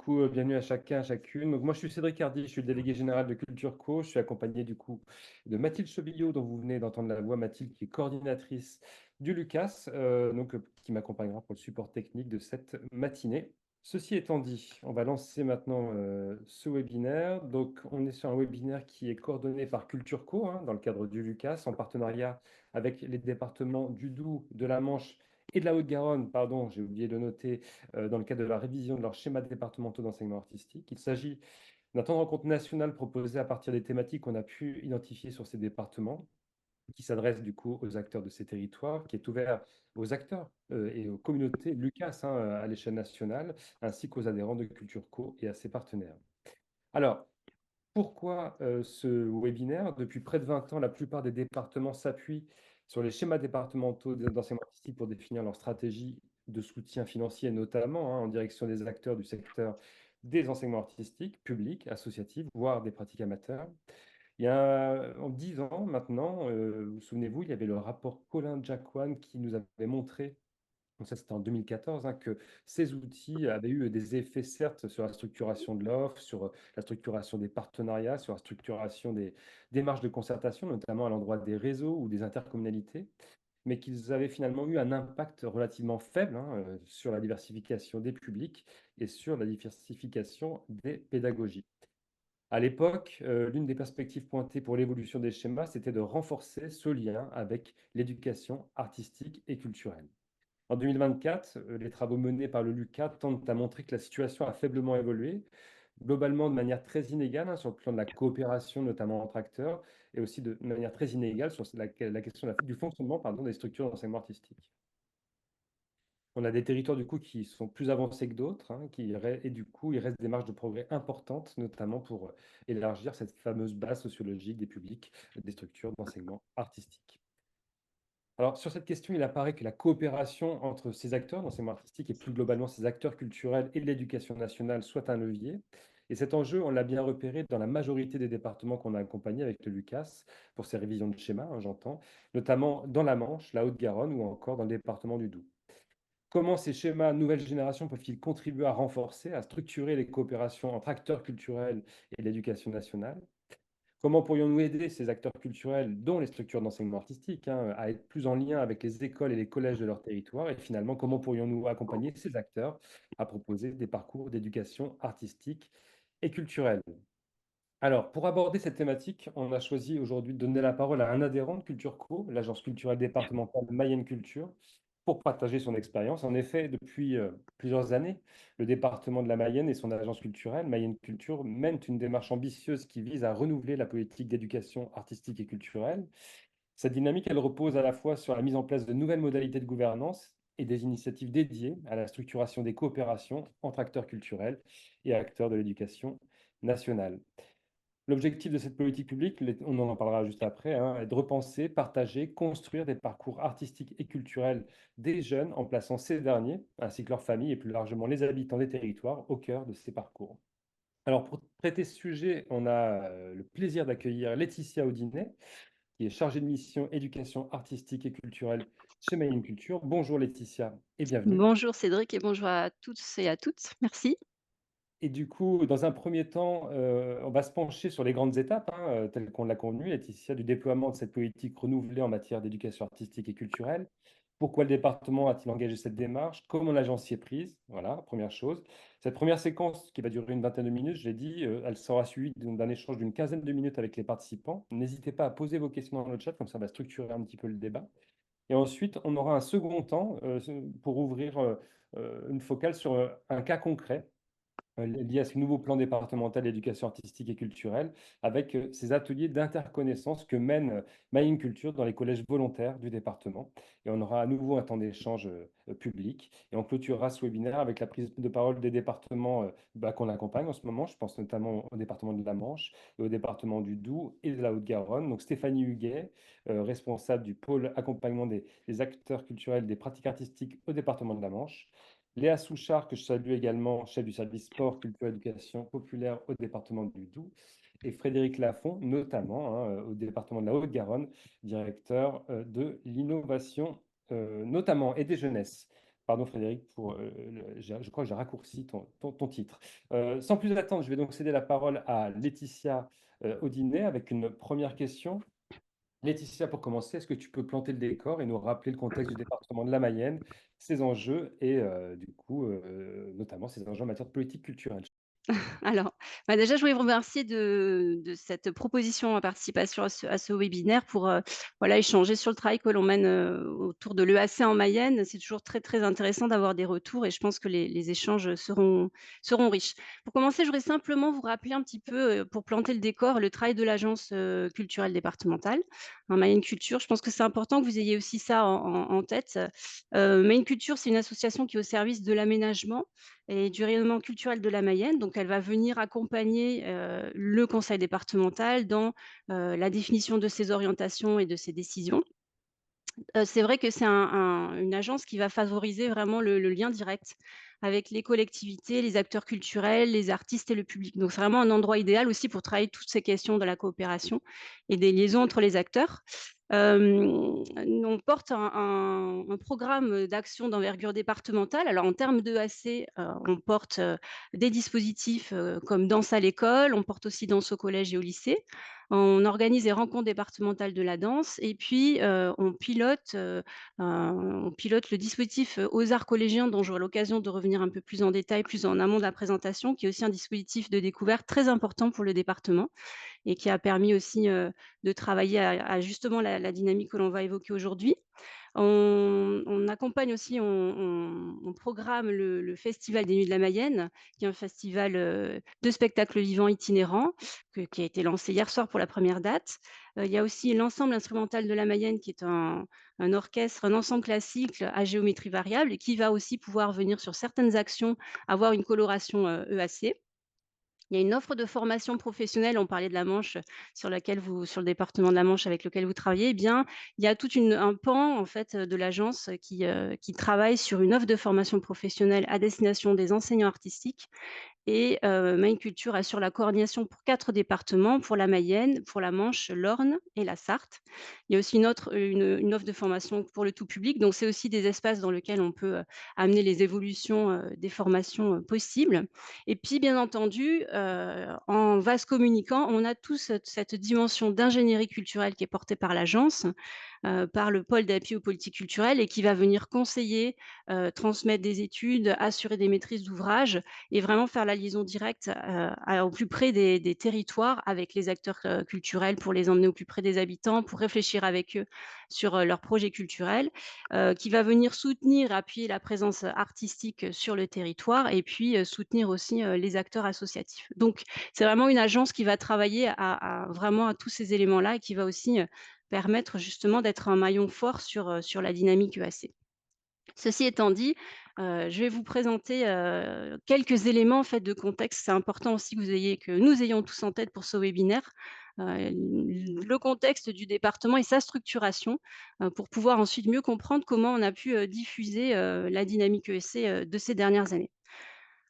bienvenue à chacun, à chacune. Donc moi, je suis Cédric Hardy, je suis le délégué général de Culture Co. Je suis accompagné de Mathilde Chevillot, dont vous venez d'entendre la voix, Mathilde, qui est coordinatrice du Lucas, qui m'accompagnera pour le support technique de cette matinée. Ceci étant dit, on va lancer maintenant ce webinaire. Donc, on est sur un webinaire qui est coordonné par Culture Co, hein, dans le cadre du Lucas, en partenariat avec les départements du Doubs, de la Manche et de la Haute-Garonne, pardon, j'ai oublié de noter, dans le cadre de la révision de leurs schémas départementaux d'enseignement artistique. Il s'agit d'un temps de rencontre national proposé à partir des thématiques qu'on a pu identifier sur ces départements, qui s'adresse du coup aux acteurs de ces territoires, qui est ouvert aux acteurs et aux communautés Lucas, hein, à l'échelle nationale, ainsi qu'aux adhérents de Culture Co et à ses partenaires. Alors, pourquoi ce webinaire? Depuis près de 20 ans, la plupart des départements s'appuient sur les schémas départementaux d'enseignement artistique pour définir leur stratégie de soutien financier, notamment, hein, en direction des acteurs du secteur des enseignements artistiques, publics, associatifs, voire des pratiques amateurs. En 10 ans maintenant, vous souvenez-vous, il y avait le rapport Colin-Jacquan qui nous avait montré, donc ça c'était en 2014, hein, que ces outils avaient eu des effets certes sur la structuration de l'offre, sur la structuration des partenariats, sur la structuration des démarches de concertation, notamment à l'endroit des réseaux ou des intercommunalités, mais qu'ils avaient finalement eu un impact relativement faible, hein, sur la diversification des publics et sur la diversification des pédagogies. À l'époque, l'une des perspectives pointées pour l'évolution des schémas, c'était de renforcer ce lien avec l'éducation artistique et culturelle. En 2024, les travaux menés par le LUCA tentent à montrer que la situation a faiblement évolué, globalement de manière très inégale, hein, sur le plan de la coopération, notamment entre acteurs, et aussi de manière très inégale sur la question du fonctionnement, pardon, des structures d'enseignement artistique. On a des territoires du coup qui sont plus avancés que d'autres, hein, et du coup, il reste des marges de progrès importantes, notamment pour élargir cette fameuse base sociologique des publics, des structures d'enseignement artistique. Alors, sur cette question, il apparaît que la coopération entre ces acteurs d'enseignement artistique et plus globalement ces acteurs culturels et de l'éducation nationale soit un levier. Et cet enjeu, on l'a bien repéré dans la majorité des départements qu'on a accompagnés avec le Lucas pour ces révisions de schéma, hein, j'entends, notamment dans la Manche, la Haute-Garonne ou encore dans le département du Doubs. Comment ces schémas nouvelle génération peuvent-ils contribuer à renforcer, à structurer les coopérations entre acteurs culturels et l'éducation nationale? Comment pourrions-nous aider ces acteurs culturels, dont les structures d'enseignement artistique, hein, à être plus en lien avec les écoles et les collèges de leur territoire? Et finalement, comment pourrions-nous accompagner ces acteurs à proposer des parcours d'éducation artistique et culturelle? Alors, pour aborder cette thématique, on a choisi aujourd'hui de donner la parole à un adhérent de Culture Co, l'agence culturelle départementale Mayenne Culture, pour partager son expérience. En effet, depuis plusieurs années, le département de la Mayenne et son agence culturelle, Mayenne Culture, mènent une démarche ambitieuse qui vise à renouveler la politique d'éducation artistique et culturelle. Cette dynamique, elle repose à la fois sur la mise en place de nouvelles modalités de gouvernance et des initiatives dédiées à la structuration des coopérations entre acteurs culturels et acteurs de l'éducation nationale. L'objectif de cette politique publique, on en parlera juste après, hein, est de repenser, partager, construire des parcours artistiques et culturels des jeunes en plaçant ces derniers, ainsi que leurs familles et plus largement les habitants des territoires, au cœur de ces parcours. Alors pour traiter ce sujet, on a le plaisir d'accueillir Laetitia Audinet, qui est chargée de mission éducation artistique et culturelle chez Mayenne Culture. Bonjour Laetitia et bienvenue. Bonjour Cédric et bonjour à tous et à toutes. Merci. Et du coup, dans un premier temps, on va se pencher sur les grandes étapes, hein, telles qu'on l'a convenu, Laetitia, du déploiement de cette politique renouvelée en matière d'éducation artistique et culturelle. Pourquoi le département a-t-il engagé cette démarche? Comment l'agence s'y est prise? Voilà, première chose. Cette première séquence, qui va durer une vingtaine de minutes, je l'ai dit, elle sera suivie d'un échange d'une quinzaine de minutes avec les participants. N'hésitez pas à poser vos questions dans le chat, comme ça on va structurer un petit peu le débat. Et ensuite, on aura un second temps pour ouvrir une focale sur un cas concret lié à ce nouveau plan départemental d'éducation artistique et culturelle, avec ces ateliers d'interconnaissance que mène Mayenne Culture dans les collèges volontaires du département. Et on aura à nouveau un temps d'échange public. Et on clôturera ce webinaire avec la prise de parole des départements qu'on accompagne en ce moment. Je pense notamment au département de la Manche et au département du Doubs et de la Haute-Garonne. Donc Stéphanie Huguet, responsable du pôle accompagnement des acteurs culturels des pratiques artistiques au département de la Manche. Léa Souchard, que je salue également, chef du service sport, culture, éducation populaire au département du Doubs, et Frédéric Lafont, notamment, hein, au département de la Haute-Garonne, directeur de l'innovation, notamment, et des jeunesses. Pardon Frédéric pour, je crois que j'ai raccourci ton titre. Sans plus attendre, je vais donc céder la parole à Laetitia, Audinet avec une première question. Laetitia, pour commencer, est-ce que tu peux planter le décor et nous rappeler le contexte du département de la Mayenne, ses enjeux et du coup, notamment ses enjeux en matière de politique culturelle? Alors, déjà, je voulais vous remercier de cette proposition à participation à ce webinaire pour, voilà, échanger sur le travail que l'on mène, autour de l'EAC en Mayenne. C'est toujours très, très intéressant d'avoir des retours et je pense que les échanges seront riches. Pour commencer, je voudrais simplement vous rappeler un petit peu, pour planter le décor, le travail de l'agence, culturelle départementale, hein, Mayenne Culture. Je pense que c'est important que vous ayez aussi ça en tête. Mayenne Culture, c'est une association qui est au service de l'aménagement et du rayonnement culturel de la Mayenne. Donc, elle va venir accompagner le conseil départemental dans la définition de ses orientations et de ses décisions. C'est vrai que c'est une agence qui va favoriser vraiment le lien direct avec les collectivités, les acteurs culturels, les artistes et le public. Donc, c'est vraiment un endroit idéal aussi pour travailler toutes ces questions de la coopération et des liaisons entre les acteurs. On porte un programme d'action d'envergure départementale. Alors, en termes d'EAC, on porte des dispositifs comme Danse à l'école, on porte aussi Danse au collège et au lycée. On organise des rencontres départementales de la danse et puis, on pilote le dispositif, aux arts collégiens dont j'aurai l'occasion de revenir un peu plus en détail, plus en amont de la présentation, qui est aussi un dispositif de découverte très important pour le département et qui a permis aussi, de travailler à justement la dynamique que l'on va évoquer aujourd'hui. On accompagne aussi, on programme le Festival des Nuits de la Mayenne, qui est un festival, de spectacles vivants itinérants, qui a été lancé hier soir pour la première date. Il y a aussi l'ensemble instrumental de la Mayenne qui est un orchestre, un ensemble classique à géométrie variable et qui va aussi pouvoir venir sur certaines actions avoir une coloration, EAC. Il y a une offre de formation professionnelle, on parlait de la Manche, sur le département de la Manche avec lequel vous travaillez. Eh bien, il y a tout un pan en fait, de l'agence qui travaille sur une offre de formation professionnelle à destination des enseignants artistiques et Maine Culture assure la coordination pour 4 départements, pour la Mayenne, pour la Manche, l'Orne et la Sarthe. Il y a aussi une offre de formation pour le tout public, donc c'est aussi des espaces dans lesquels on peut, amener les évolutions, des formations, possibles et puis bien entendu, en vase communicant, on a tout cette dimension d'ingénierie culturelle qui est portée par l'agence, par le pôle d'appui aux politiques culturelles et qui va venir conseiller, transmettre des études, assurer des maîtrises d'ouvrage et vraiment faire la liaison directe, au plus près des territoires avec les acteurs, culturels pour les emmener au plus près des habitants, pour réfléchir avec eux sur, leurs projets culturels, qui va venir soutenir, appuyer la présence artistique, sur le territoire et puis, soutenir aussi, les acteurs associatifs. Donc c'est vraiment une agence qui va travailler à vraiment à tous ces éléments-là et qui va aussi, permettre justement d'être un maillon fort sur la dynamique EAC. Ceci étant dit, je vais vous présenter, quelques éléments en fait de contexte. C'est important aussi que nous ayons tous en tête pour ce webinaire, le contexte du département et sa structuration, pour pouvoir ensuite mieux comprendre comment on a pu, diffuser, la dynamique ESC, de ces dernières années.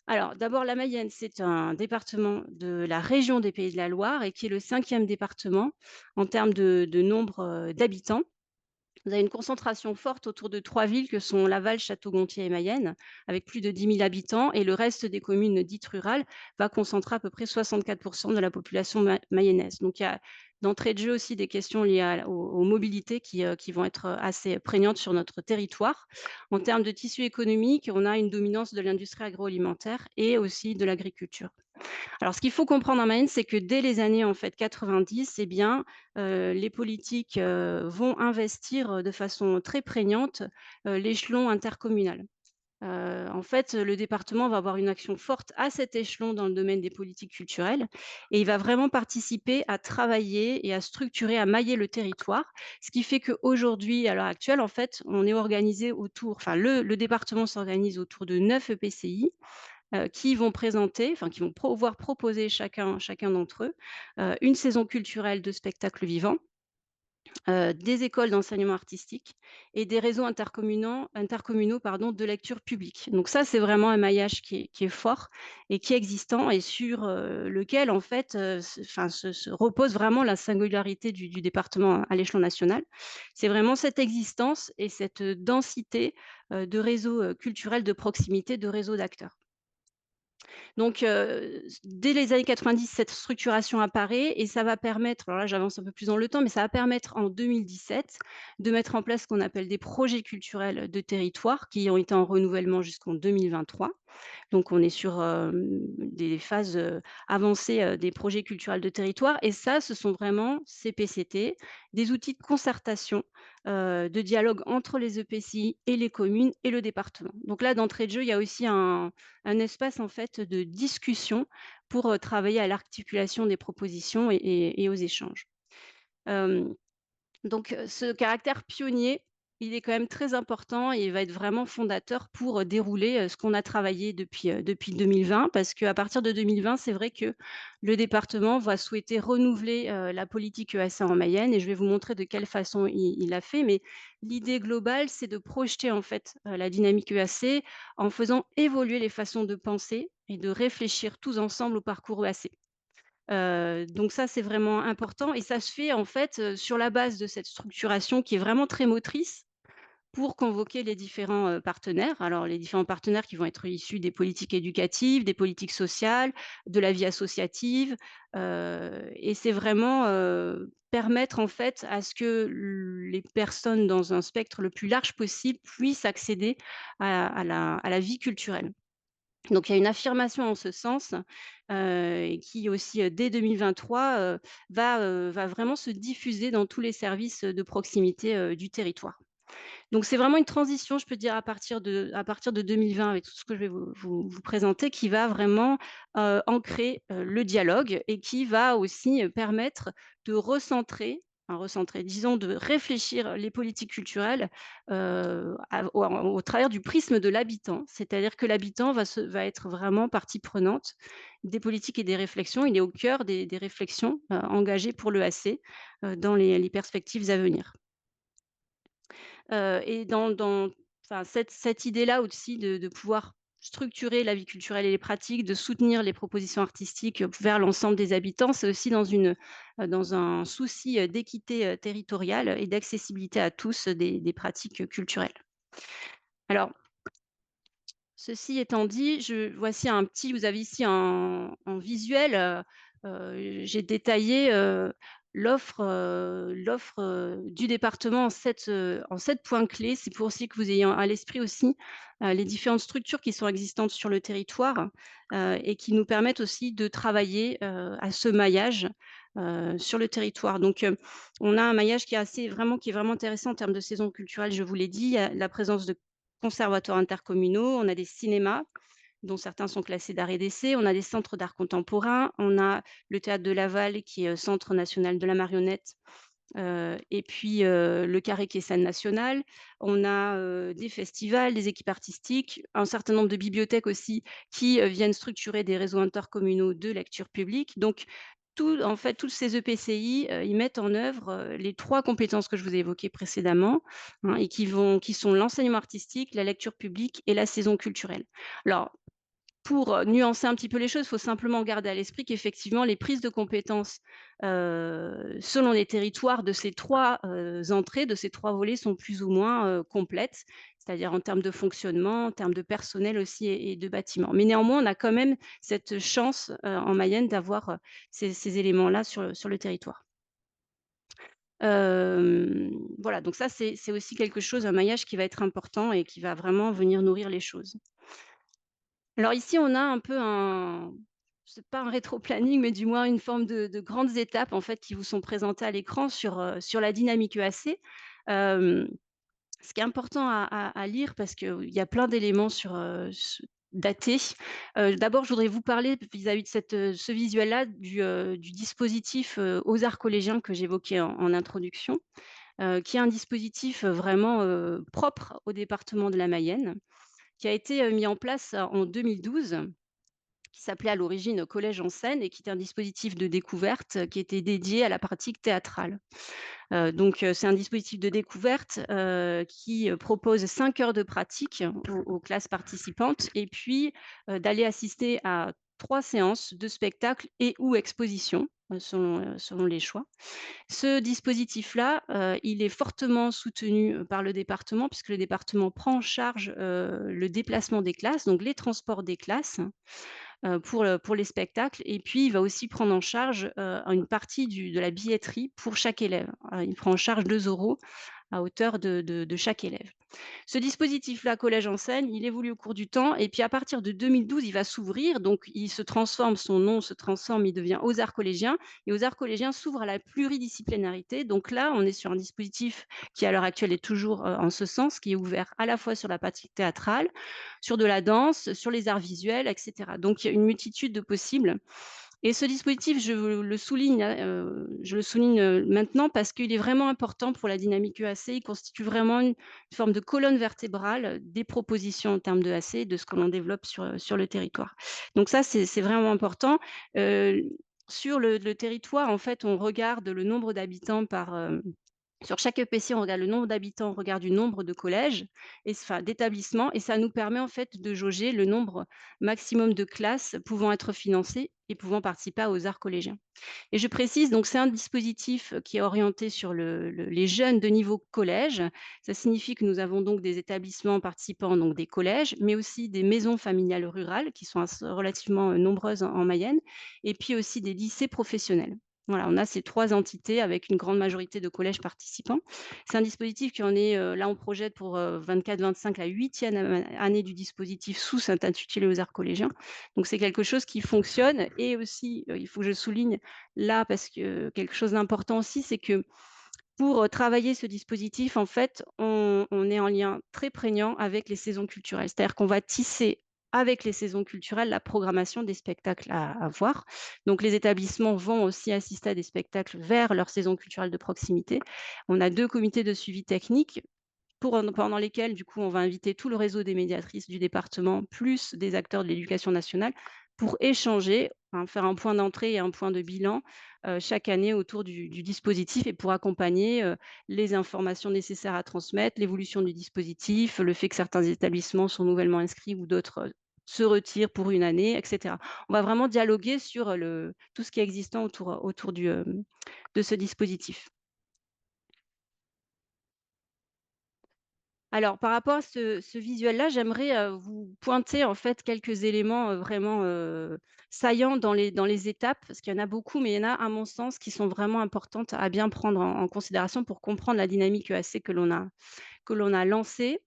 Alors d'abord la Mayenne, c'est un département de la région des Pays de la Loire et qui est le 5e département en termes de nombre, d'habitants. Vous avez une concentration forte autour de 3 villes que sont Laval, Château-Gontier et Mayenne, avec plus de 10 000 habitants et le reste des communes dites rurales va concentrer à peu près 64 de la population mayonnaise. Donc il y a d'entrée de jeu aussi des questions liées aux mobilités qui vont être assez prégnantes sur notre territoire. En termes de tissu économique, on a une dominance de l'industrie agroalimentaire et aussi de l'agriculture. Alors ce qu'il faut comprendre en Mayenne, c'est que dès les années en fait 90, eh bien, les politiques, vont investir, de façon très prégnante, l'échelon intercommunal. En fait, le département va avoir une action forte à cet échelon dans le domaine des politiques culturelles et il va vraiment participer à travailler et à structurer, à mailler le territoire. Ce qui fait qu'aujourd'hui, à l'heure actuelle, en fait, on est organisé autour enfin le département s'organise autour de 9 EPCI qui vont pouvoir proposer chacun d'entre eux, une saison culturelle de spectacles vivants, des écoles d'enseignement artistique et des réseaux intercommunaux pardon, de lecture publique. Donc ça, c'est vraiment un maillage qui est fort et qui est existant et sur, lequel en fait, se repose vraiment la singularité du département à l'échelon national. C'est vraiment cette existence et cette densité, de réseaux culturels de proximité, de réseaux d'acteurs. Donc, dès les années 90, cette structuration apparaît et ça va permettre, alors là j'avance un peu plus dans le temps, mais ça va permettre en 2017 de mettre en place ce qu'on appelle des projets culturels de territoire qui ont été en renouvellement jusqu'en 2023. Donc on est sur, des phases, avancées, des projets culturels de territoire et ça, ce sont vraiment ces PCT, des outils de concertation, de dialogue entre les EPCI et les communes et le département. Donc là, d'entrée de jeu, il y a aussi un espace en fait de discussion pour, travailler à l'articulation des propositions et aux échanges. Hem donc, ce caractère pionnier, il est quand même très important et il va être vraiment fondateur pour, dérouler, ce qu'on a travaillé depuis 2020. Parce qu'à partir de 2020, c'est vrai que le département va souhaiter renouveler, la politique EAC en Mayenne et je vais vous montrer de quelle façon il l'a fait. Mais l'idée globale, c'est de projeter en fait, la dynamique EAC en faisant évoluer les façons de penser et de réfléchir tous ensemble au parcours EAC. Donc ça, c'est vraiment important et ça se fait en fait, sur la base de cette structuration qui est vraiment très motrice pour convoquer les différents, partenaires. Alors les différents partenaires qui vont être issus des politiques éducatives, des politiques sociales, de la vie associative, et c'est vraiment, permettre en fait à ce que les personnes dans un spectre le plus large possible puissent accéder à la vie culturelle. Donc il y a une affirmation en ce sens, et qui aussi, dès 2023, va vraiment se diffuser dans tous les services, de proximité, du territoire. Donc c'est vraiment une transition, je peux dire à partir de 2020 avec tout ce que je vais vous présenter qui va vraiment, ancrer, le dialogue et qui va aussi, permettre de recentrer, disons de réfléchir les politiques culturelles, au travers du prisme de l'habitant. C'est-à-dire que l'habitant va être vraiment partie prenante des politiques et des réflexions. Il est au cœur des réflexions, engagées pour l'EAC, dans les perspectives à venir. Et enfin cette idée-là aussi de pouvoir structurer la vie culturelle et les pratiques, de soutenir les propositions artistiques, vers l'ensemble des habitants, c'est aussi dans un souci, d'équité, territoriale et d'accessibilité à tous, des pratiques, culturelles. Alors, ceci étant dit, voici vous avez ici en visuel, j'ai détaillé, l'offre du département en 7 points clés. C'est pour aussi que vous ayez à l'esprit aussi, les différentes structures qui sont existantes sur le territoire, et qui nous permettent aussi de travailler, à ce maillage, sur le territoire. Donc, on a un maillage qui est vraiment intéressant en termes de saison culturelle, je vous l'ai dit. Il y a la présence de conservatoires intercommunaux, on a des cinémas, dont certains sont classés d'art et d'essai, on a des centres d'art contemporain, on a le théâtre de Laval qui est, Centre national de la marionnette, et puis, le Carré qui est scène nationale. On a, des festivals, des équipes artistiques, un certain nombre de bibliothèques aussi qui, viennent structurer des réseaux intercommunaux de lecture publique. Donc en fait, tous ces EPCI, ils mettent en œuvre, les 3 compétences que je vous ai évoquées précédemment, hein, et qui sont l'enseignement artistique, la lecture publique et la saison culturelle. Alors pour, nuancer un petit peu les choses, il faut simplement garder à l'esprit qu'effectivement les prises de compétences, selon les territoires de ces 3 entrées, de ces 3 volets sont plus ou moins, complètes. C'est-à-dire en termes de fonctionnement, en termes de personnel aussi et de bâtiments. Mais néanmoins, on a quand même cette chance, en Mayenne d'avoir, ces éléments-là sur le territoire. Voilà, donc ça c'est aussi quelque chose, un maillage qui va être important et qui va vraiment venir nourrir les choses. Alors ici, on a un peu c'est pas un rétro-planning, mais du moins une forme de grandes étapes en fait qui vous sont présentées à l'écran sur la dynamique EAC. Hem, Ce qui est important à lire parce qu'il y a plein d'éléments datés. D'abord, je voudrais vous parler vis-à-vis de ce visuel-là du dispositif, aux arts collégiens que j'évoquais en introduction, qui est un dispositif, vraiment, propre au département de la Mayenne, qui a été, mis en place en 2012, qui s'appelait à l'origine Collège en scène et qui était un dispositif de découverte, qui était dédié à la pratique théâtrale. Donc c'est un dispositif de découverte, qui, propose 5 heures de pratique aux classes participantes et puis, d'aller assister à 3 séances de spectacles et ou expositions. selon les choix. Ce dispositif-là, il est fortement soutenu, par le département puisque le département prend en charge, le déplacement des classes, donc les transports des classes, pour les spectacles et puis il va aussi prendre en charge, une partie de la billetterie pour chaque élève. Il prend en charge 2 € à hauteur de chaque élève. Ce dispositif-là, Collège Enseigne, il évolue au cours du temps et puis à partir de 2012, il va s'ouvrir, donc il se transforme, son nom se transforme, il devient Aux Arts collégiens et Aux Arts collégiens s'ouvre à la pluridisciplinarité. Donc là, on est sur un dispositif qui, à l'heure actuelle, est toujours, en ce sens, qui est ouvert à la fois sur la pratique théâtrale, sur de la danse, sur les arts visuels et cetera. Donc il y a une multitude de possibles et ce dispositif, je le souligne, maintenant parce qu'il est vraiment important pour la dynamique EAC. Il constitue vraiment une forme de colonne vertébrale des propositions en termes de d'EAC, de ce que l'on développe sur le territoire. Donc ça, c'est vraiment important. Heu, sur le territoire, en fait, on regarde le nombre d'habitants sur chaque EPCI, on regarde le nombre d'habitants, on regarde du nombre de collèges enfin d'établissements et ça nous permet en fait de jauger le nombre maximum de classes pouvant être financées et pouvant participer aux arts collégiens. Et je précise, donc c'est un dispositif, qui est orienté sur les jeunes de niveau collège. Ça signifie que nous avons donc des établissements participants, donc des collèges, mais aussi des maisons familiales rurales qui sont relativement, nombreuses en Mayenne et puis aussi des lycées professionnels. Voilà, on a ces 3 entités avec une grande majorité de collèges participants. C'est un dispositif qui en est, là on projette pour, 24-25 la 8e année du dispositif sous cet intitulé aux arts collégiens. Donc c'est quelque chose qui fonctionne et aussi, il faut que je souligne là parce que quelque chose d'important aussi, c'est que pour, travailler ce dispositif, en fait, on est en lien très prégnant avec les saisons culturelles. C'est-à-dire qu'on va tisser avec les saisons culturelles la programmation des spectacles à voir. Donc les établissements vont aussi assister à des spectacles vers leur saison culturelle de proximité. On a 2 comités de suivi technique pendant lesquels, du coup, on va inviter tout le réseau des médiatrices du département, plus des acteurs de l'éducation nationale, pour échanger, faire un point d'entrée et un point de bilan, chaque année autour du dispositif et pour accompagner, les informations nécessaires à transmettre, l'évolution du dispositif, le fait que certains établissements sont nouvellement inscrits ou d'autres, se retirent pour une année et cetera. On va vraiment dialoguer sur, tout ce qui est existant autour de ce dispositif. Alors, par rapport à ce visuel-là, j'aimerais, vous pointer, en fait, quelques éléments, vraiment, saillants dans les étapes, parce qu'il y en a beaucoup, mais il y en a, à mon sens, qui sont vraiment importantes à bien prendre en considération pour comprendre la dynamique EAC que l'on a lancée.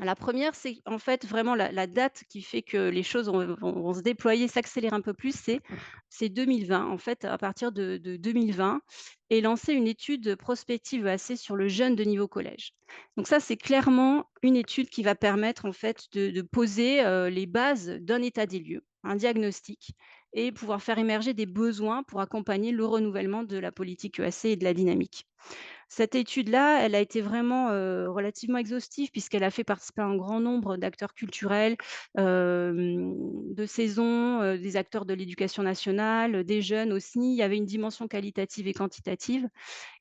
La première, c'est en fait vraiment la date qui fait que les choses vont se déployer, s'accélérer un peu plus, c'est 2020. En fait, à partir de 2020 est lancée une étude prospective assez sur le jeune de niveau collège. Donc ça, c'est clairement une étude qui va permettre en fait de poser, les bases d'un état des lieux, un diagnostic et pouvoir faire émerger des besoins pour accompagner le renouvellement de la politique EAC et de la dynamique. Cette étude-là, elle a été vraiment, relativement exhaustive puisqu'elle a fait participer un grand nombre d'acteurs culturels, de saison, des acteurs de l'éducation nationale, des jeunes aussi. Il y avait une dimension qualitative et quantitative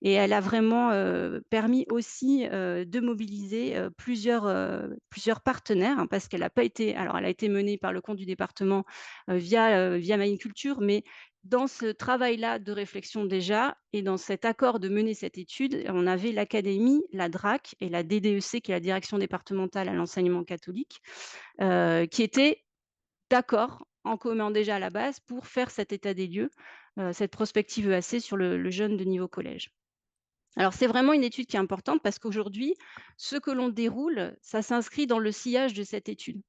et elle a vraiment, permis aussi, de mobiliser, plusieurs partenaires, hein, parce qu'elle a pas été alors elle a été menée par le compte du département, via Maine Culture, mais dans ce travail-là de réflexion déjà et dans cet accord de mener cette étude, on avait l'académie, la DRAC et la DDEC, qui est la direction départementale à l'enseignement catholique, qui étaient d'accord, en commun déjà à la base, pour faire cet état des lieux, cette prospective EAC sur le jeune de niveau collège. Alors c'est vraiment une étude qui est importante parce qu'aujourd'hui, ce que l'on déroule, ça s'inscrit dans le sillage de cette étude.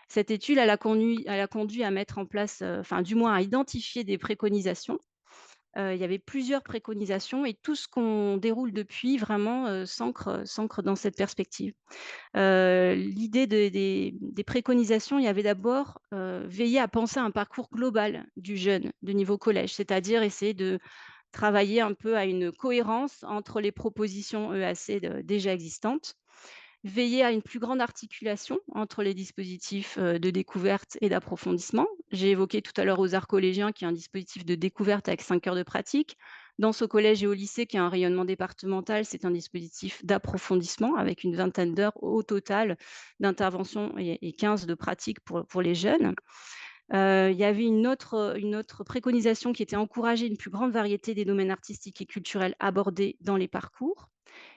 Cette étude, elle a conduit à mettre en place, enfin du moins à identifier des préconisations. Il y avait plusieurs préconisations et tout ce qu'on déroule depuis vraiment, s'ancre dans cette perspective. L'idée des préconisations, il y avait d'abord, veiller à penser à un parcours global du jeune de niveau collège, c'est-à-dire essayer de travailler un peu à une cohérence entre les propositions EAC déjà existantes, veiller à une plus grande articulation entre les dispositifs de découverte et d'approfondissement. J'ai évoqué tout à l'heure aux arts collégiens, qui est un dispositif de découverte avec 5 heures de pratique. Dans ce collège et au lycée, qui est un rayonnement départemental, c'est un dispositif d'approfondissement avec une vingtaine d'heures au total d'intervention et 15 de pratique pour les jeunes. Il y avait une autre préconisation qui était encourager une plus grande variété des domaines artistiques et culturels abordés dans les parcours.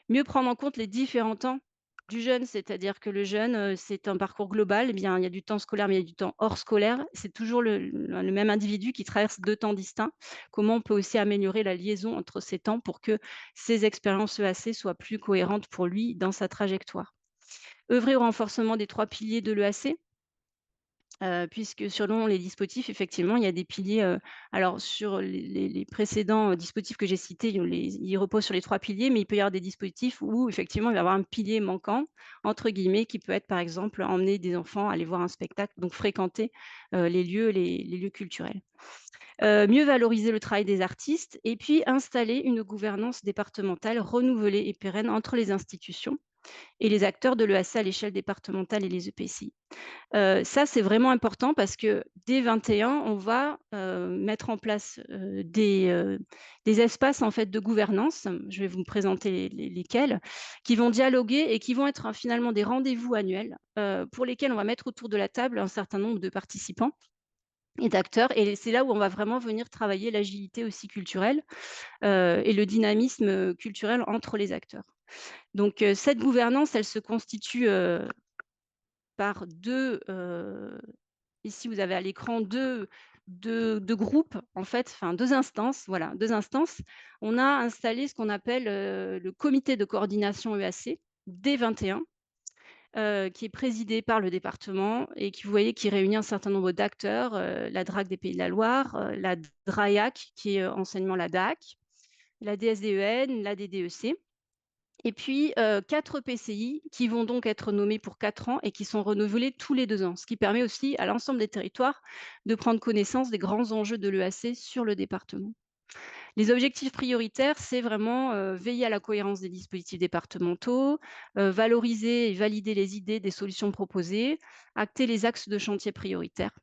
Mieux prendre en compte les différents temps du jeune, c'est-à-dire que le jeune, c'est un parcours global. Eh bien, il y a du temps scolaire, mais il y a du temps hors scolaire. C'est toujours le même individu qui traverse 2 temps distincts. Comment on peut aussi améliorer la liaison entre ces temps pour que ces expériences EAC soient plus cohérentes pour lui dans sa trajectoire? Œuvrer au renforcement des 3 piliers de l'EAC. Puisque selon les dispositifs, effectivement, il y a des piliers, alors sur les précédents, dispositifs que j'ai cités, ils reposent sur les 3 piliers, mais il peut y avoir des dispositifs où effectivement, il va y avoir un «pilier manquant» entre guillemets, qui peut être, par exemple, emmener des enfants aller voir un spectacle, donc fréquenter, les lieux culturels. Mieux valoriser le travail des artistes et puis installer une gouvernance départementale renouvelée et pérenne entre les institutions et les acteurs de l'EAC à l'échelle départementale et les EPCI. Ça, c'est vraiment important parce que dès 21, on va, mettre en place, des espaces, en fait, de gouvernance. Je vais vous présenter lesquels, qui vont dialoguer et qui vont être, finalement des rendez-vous annuels, pour lesquels on va mettre autour de la table un certain nombre de participants et d'acteurs et c'est là où on va vraiment venir travailler l'agilité aussi culturelle, et le dynamisme, culturel entre les acteurs. Donc, cette gouvernance, elle se constitue, par 2. Ici, vous avez à l'écran 2 groupes, en fait, enfin 2 instances, voilà, 2 instances. On a installé ce qu'on appelle, le comité de coordination EAC dès 21, qui est présidé par le département et qui, vous voyez, qui réunit un certain nombre d'acteurs, la DRAC des Pays de la Loire, la DRAIAC qui est, enseignement la DAAC, la DSDEN, la DDEC. Et puis, 4 PCI qui vont donc être nommés pour 4 ans et qui sont renouvelés tous les 2 ans. Ce qui permet aussi à l'ensemble des territoires de prendre connaissance des grands enjeux de l'EAC sur le département. Les objectifs prioritaires, c'est vraiment, veiller à la cohérence des dispositifs départementaux, valoriser et valider les idées des solutions proposées, acter les axes de chantier prioritaires.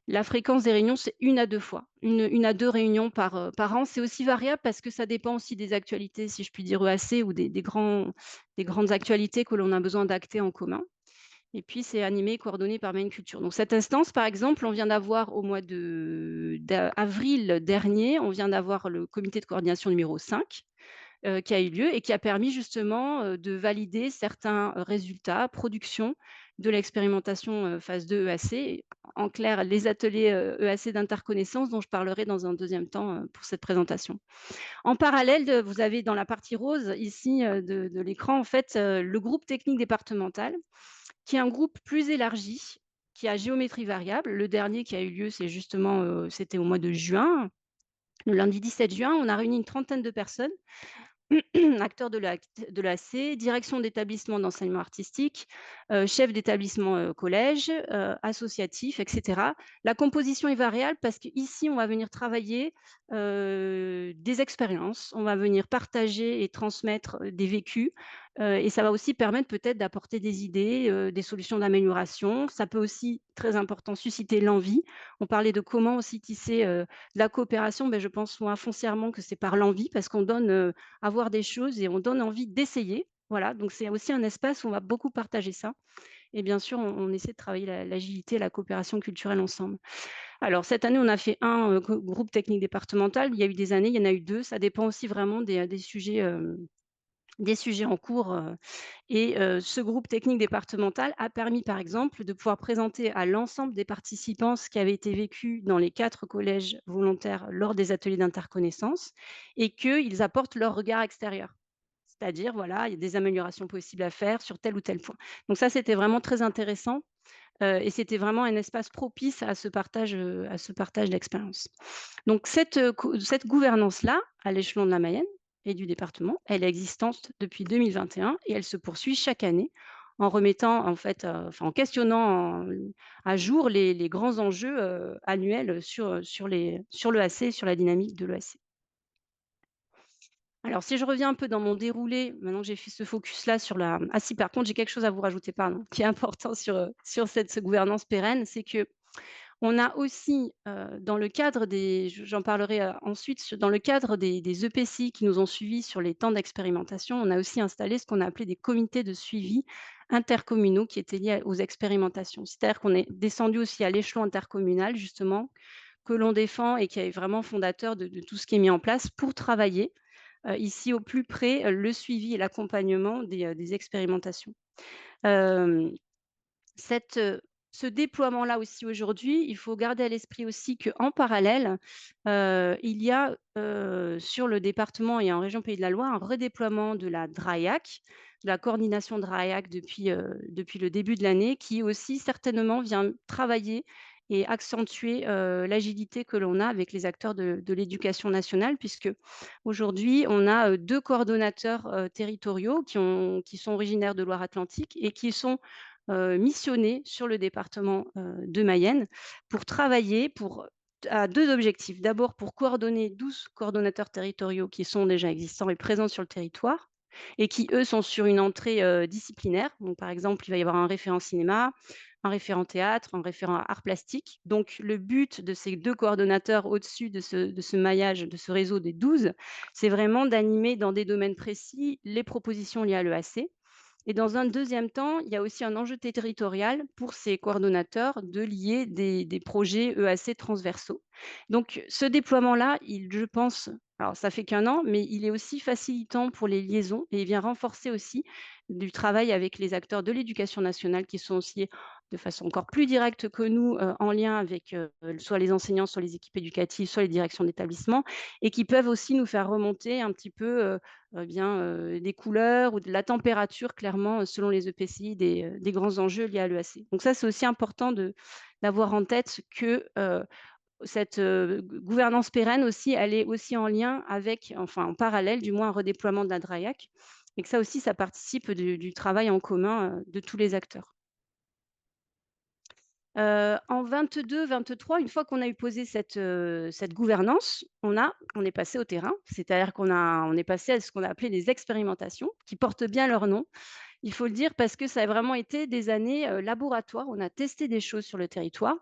La fréquence des réunions, c'est 1 à 2 fois, 1 à 2 réunions par an. C'est aussi variable parce que ça dépend aussi des actualités, si je puis dire, EAC ou des grandes actualités que l'on a besoin d'acter en commun. Et puis, c'est animé et coordonné par Maine Culture. Donc cette instance, par exemple, on vient d'avoir au mois d'avril dernier, on vient d'avoir le comité de coordination numéro 5 qui a eu lieu et qui a permis justement, de valider certains, résultats, production de l'expérimentation, phase 2 EAC. En clair, les ateliers, EAC d'interconnaissance dont je parlerai dans un deuxième temps, pour cette présentation. En parallèle vous avez dans la partie rose ici, de l'écran en fait, le groupe technique départemental qui est un groupe plus élargi, qui a géométrie variable. Le dernier qui a eu lieu, c'est justement, c'était au mois de juin, le lundi 17 juin. On a réuni une trentaine de personnes acteurs de l'AC, direction d'établissement d'enseignement artistique, chef d'établissement, collège, associatif et cetera. La composition est variable parce qu'ici, on va venir travailler, des expériences, on va venir partager et transmettre, des vécus, et ça va aussi permettre peut-être d'apporter des idées, des solutions d'amélioration. Ça peut aussi, très important, susciter l'envie. On parlait de comment aussi tisser, la coopération, je pense moi foncièrement que c'est par l'envie parce qu'on donne, à voir des choses et on donne envie d'essayer. Voilà, donc c'est aussi un espace où on va beaucoup partager ça et bien sûr, on essaie de travailler l'agilité et la coopération culturelle ensemble. Alors cette année, on a fait un groupe technique départemental. Il y a eu des années, il y en a eu 2. Ça dépend aussi vraiment des sujets en cours, et ce groupe technique départemental a permis, par exemple, de pouvoir présenter à l'ensemble des participants ce qui avait été vécu dans les 4 collèges volontaires lors des ateliers d'interconnaissance et qu'ils apportent leur regard extérieur. C'est-à-dire, voilà, il y a des améliorations possibles à faire sur tel ou tel point. Donc ça, c'était vraiment très intéressant, et c'était vraiment un espace propice à ce partage d'expérience. Donc cette gouvernance-là, à l'échelon de la Mayenne et du département, elle est existante depuis 2021 et elle se poursuit chaque année en remettant en fait, enfin en questionnant à jour les grands enjeux, annuels sur l'EAC et sur la dynamique de l'EAC. Alors si je reviens un peu dans mon déroulé, maintenant que j'ai fait ce focus-là sur la ah si par contre j'ai quelque chose à vous rajouter, pardon, qui est important sur cette gouvernance pérenne, c'est que on a aussi, dans le cadre j'en parlerai, ensuite, dans le cadre des EPCI qui nous ont suivis sur les temps d'expérimentation, on a aussi installé ce qu'on a appelé des comités de suivi intercommunaux qui étaient liés aux expérimentations. C'est-à-dire qu'on est descendu aussi à l'échelon intercommunal justement, que l'on défend et qui est vraiment fondateur de tout ce qui est mis en place pour travailler, ici au plus près, le suivi et l'accompagnement des expérimentations. Hem cette, Ce déploiement-là aussi aujourd'hui, il faut garder à l'esprit aussi qu'en parallèle, il y a, sur le département et en région Pays de la Loire, un redéploiement de la DRAIAC, de la coordination DRAIAC depuis le début de l'année, qui aussi certainement vient travailler et accentuer, l'agilité que l'on a avec les acteurs de l'éducation nationale. Puisque aujourd'hui, on a, 2 coordonnateurs, territoriaux qui sont originaires de Loire-Atlantique et qui sont missionnés sur le département, de Mayenne pour travailler à 2 objectifs. D'abord pour coordonner 12 coordonnateurs territoriaux qui sont déjà existants et présents sur le territoire et qui, eux, sont sur une entrée, disciplinaire. Donc par exemple, il va y avoir un référent cinéma, un référent théâtre, un référent art plastique. Donc le but de ces 2 coordonnateurs au-dessus de ce maillage, de ce réseau des 12, c'est vraiment d'animer dans des domaines précis les propositions liées à l'EAC. Et dans un deuxième temps, il y a aussi un enjeu territorial pour ces coordonnateurs de lier des projets EAC transversaux. Donc ce déploiement-là, je pense, alors ça fait qu'1 an, mais il est aussi facilitant pour les liaisons et il vient renforcer aussi du travail avec les acteurs de l'éducation nationale qui sont aussi de façon encore plus directe que nous, en lien avec, soit les enseignants, soit les équipes éducatives, soit les directions d'établissement et qui peuvent aussi nous faire remonter un petit peu, des couleurs ou de la température clairement, selon les EPCI des grands enjeux liés à l'EAC. Donc ça, c'est aussi important d'avoir en tête que, cette, gouvernance pérenne aussi, elle est aussi en lien avec, enfin en parallèle du moins, un redéploiement de la DRAIAC et que ça aussi, ça participe du travail en commun, de tous les acteurs. En 22-23, une fois qu'on a eu posé cette gouvernance, on est passé au terrain. C'est-à-dire on est passé à ce qu'on a appelé des expérimentations qui portent bien leur nom. Il faut le dire parce que ça a vraiment été des années, laboratoires. On a testé des choses sur le territoire.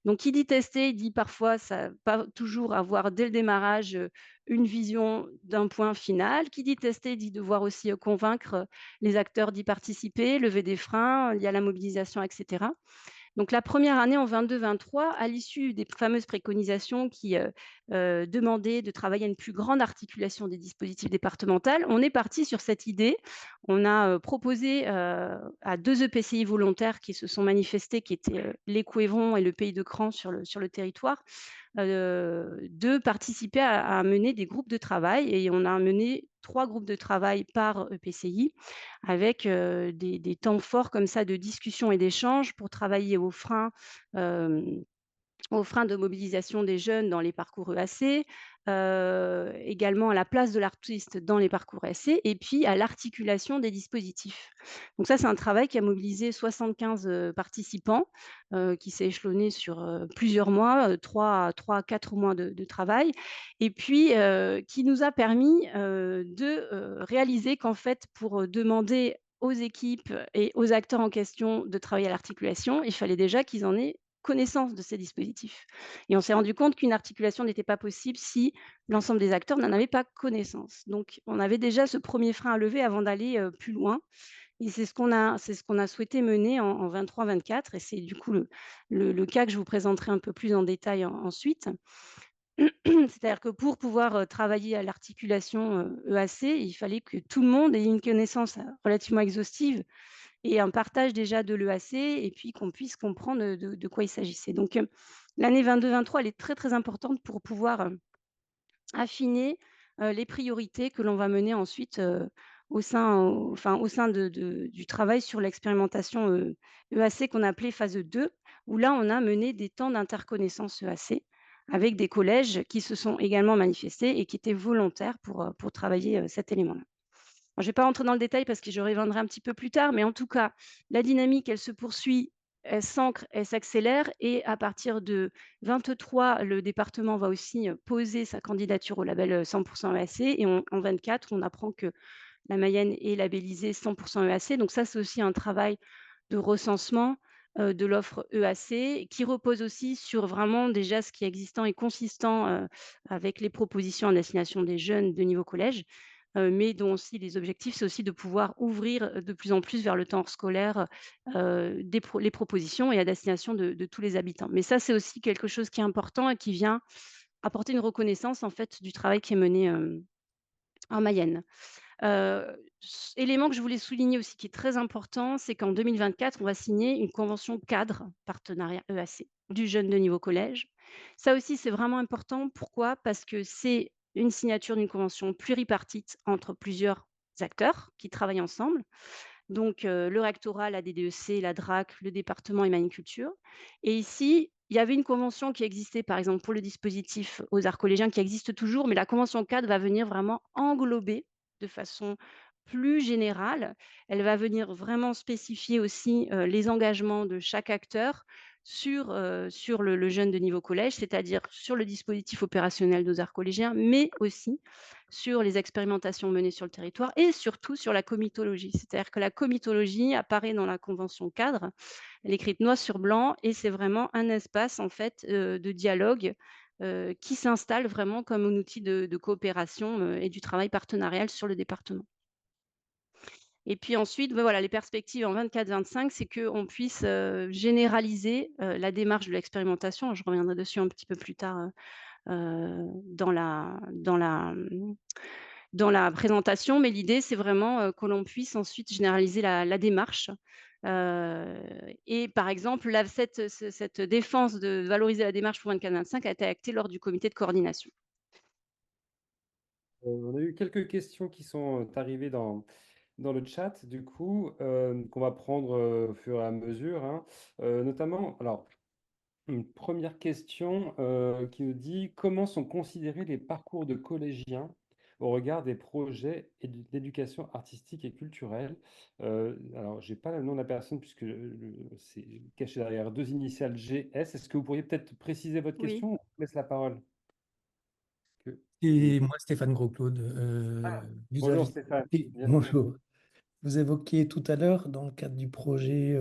Donc qui dit tester, dit parfois ça pas toujours avoir dès le démarrage, une vision d'un point final. Qui dit tester, dit devoir aussi, convaincre, les acteurs d'y participer, lever des freins, liés à la mobilisation et cetera. Donc la première année en 22-23, à l'issue des fameuses préconisations qui, demandaient de travailler à une plus grande articulation des dispositifs départementaux, on est parti sur cette idée. On a, proposé, à 2 EPCI volontaires qui se sont manifestés, qui étaient, l'Écouévron et le Pays de Cran sur le territoire, de participer à mener des groupes de travail et on a mené 3 groupes de travail par EPCI avec, des temps forts comme ça de discussion et d'échange pour travailler hem, aux freins de mobilisation des jeunes dans les parcours EAC, également à la place de l'artiste dans les parcours EAC et puis à l'articulation des dispositifs. Donc ça, c'est un travail qui a mobilisé 75, participants, qui s'est échelonné sur, plusieurs mois, 3 à 4 mois de travail et puis, qui nous a permis, réaliser qu'en fait, pour, demander aux équipes et aux acteurs en question de travailler à l'articulation, il fallait déjà qu'ils en aient connaissance de ces dispositifs et on s'est rendu compte qu'une articulation n'était pas possible si l'ensemble des acteurs n'en avaient pas connaissance. Donc on avait déjà ce premier frein à lever avant d'aller, plus loin et c'est ce qu'on a souhaité mener en 23-24 et c'est du coup le cas que je vous présenterai un peu plus en détail ensuite. C'est-à-dire que pour pouvoir, travailler à l'articulation, EAC, il fallait que tout le monde ait une connaissance, relativement exhaustive et un partage déjà de l'EAC et puis qu'on puisse comprendre, de quoi il s'agissait. Donc, l'année 22-23, elle est très, très importante pour pouvoir, affiner, les priorités que l'on va mener ensuite, au sein du travail sur l'expérimentation, EAC qu'on a appelée phase 2, où là, on a mené des temps d'interconnaissance EAC avec des collèges qui se sont également manifestés et qui étaient volontaires pour travailler, cet élément-là. Je ne vais pas rentrer dans le détail parce que je reviendrai un petit peu plus tard, mais en tout cas, la dynamique, elle se poursuit, elle s'ancre, elle s'accélère et à partir de 23, le département va aussi, poser sa candidature au label, 100 EAC et en 24, on apprend que la Mayenne est labellisée 100 EAC. Donc ça, c'est aussi un travail de recensement, de l'offre EAC qui repose aussi sur vraiment déjà ce qui est existant et consistant, avec les propositions à destination des jeunes de niveau collège. mais dont aussi les objectifs, c'est aussi de pouvoir ouvrir, de plus en plus vers le temps hors scolaire, les propositions et à destination de tous les habitants. Mais ça, c'est aussi quelque chose qui est important et qui vient apporter une reconnaissance, en fait, du travail qui est mené, en Mayenne. Élément que je voulais souligner aussi qui est très important, c'est qu'en 2024, on va signer une convention cadre, partenariat EAC, du jeune de niveau collège. Ça aussi, c'est vraiment important. Pourquoi? Parce que c'est une signature d'une convention pluripartite entre plusieurs acteurs qui travaillent ensemble. Donc, le rectorat, la DDEC, la DRAC, le département et Culture. Et ici, il y avait une convention qui existait, par exemple, pour le dispositif aux arts collégiens, qui existe toujours, mais la convention cadre va venir vraiment englober de façon plus générale. Elle va venir vraiment spécifier aussi, les engagements de chaque acteur sur le jeune de niveau collège, c'est-à-dire sur le dispositif opérationnel aux arts collégiens, mais aussi sur les expérimentations menées sur le territoire et surtout sur la comitologie. C'est-à-dire que la comitologie apparaît dans la convention cadre, elle est écrite noir sur blanc et c'est vraiment un espace en fait, de dialogue, qui s'installe vraiment comme un outil de coopération, et du travail partenarial sur le département. Et puis ensuite, bah, voilà, les perspectives en 24-25, c'est qu'on puisse, généraliser, la démarche de l'expérimentation. Je reviendrai dessus un petit peu plus tard, dans la présentation, mais l'idée, c'est vraiment, que l'on puisse ensuite généraliser la démarche, heu et par exemple, là, cette défense de valoriser la démarche pour 24-25 a été actée lors du comité de coordination. On a eu quelques questions qui sont, arrivées dans le chat du coup, qu'on va prendre, au fur et à mesure, hein. Notamment alors une première question, qui nous dit: «Comment sont considérés les parcours de collégiens au regard des projets d'éducation artistique et culturelle?» Alors j'ai pas le nom de la personne puisque c'est caché derrière 2 initiales GS. Est-ce que vous pourriez peut-être préciser votre Oui. question? Je vous laisse la parole. Que j'ai Et moi, Stéphane Gros-Claude, vous Bonjour aviez Stéphane, bienvenue. bonjour. Vous évoquiez tout à l'heure, dans le cadre du projet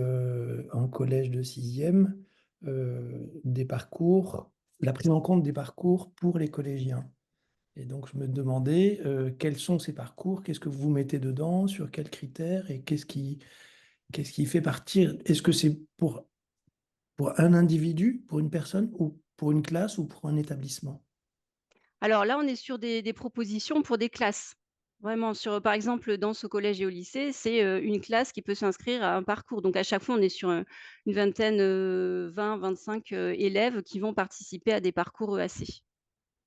en collège de sixième, des parcours, la prise en compte des parcours pour les collégiens. Et donc, je me demandais quels sont ces parcours, qu'est-ce que vous mettez dedans, sur quels critères et qu'est-ce qui fait partir. Est-ce que c'est pour un individu, pour une personne, ou pour une classe, ou pour un établissement? Alors là, on est sur des propositions pour des classes. Vraiment sur, par exemple, dans ce collège et au lycée, c'est, une classe qui peut s'inscrire à un parcours. Donc à chaque fois, on est sur, une vingtaine, 20-25, élèves qui vont participer à des parcours EAC.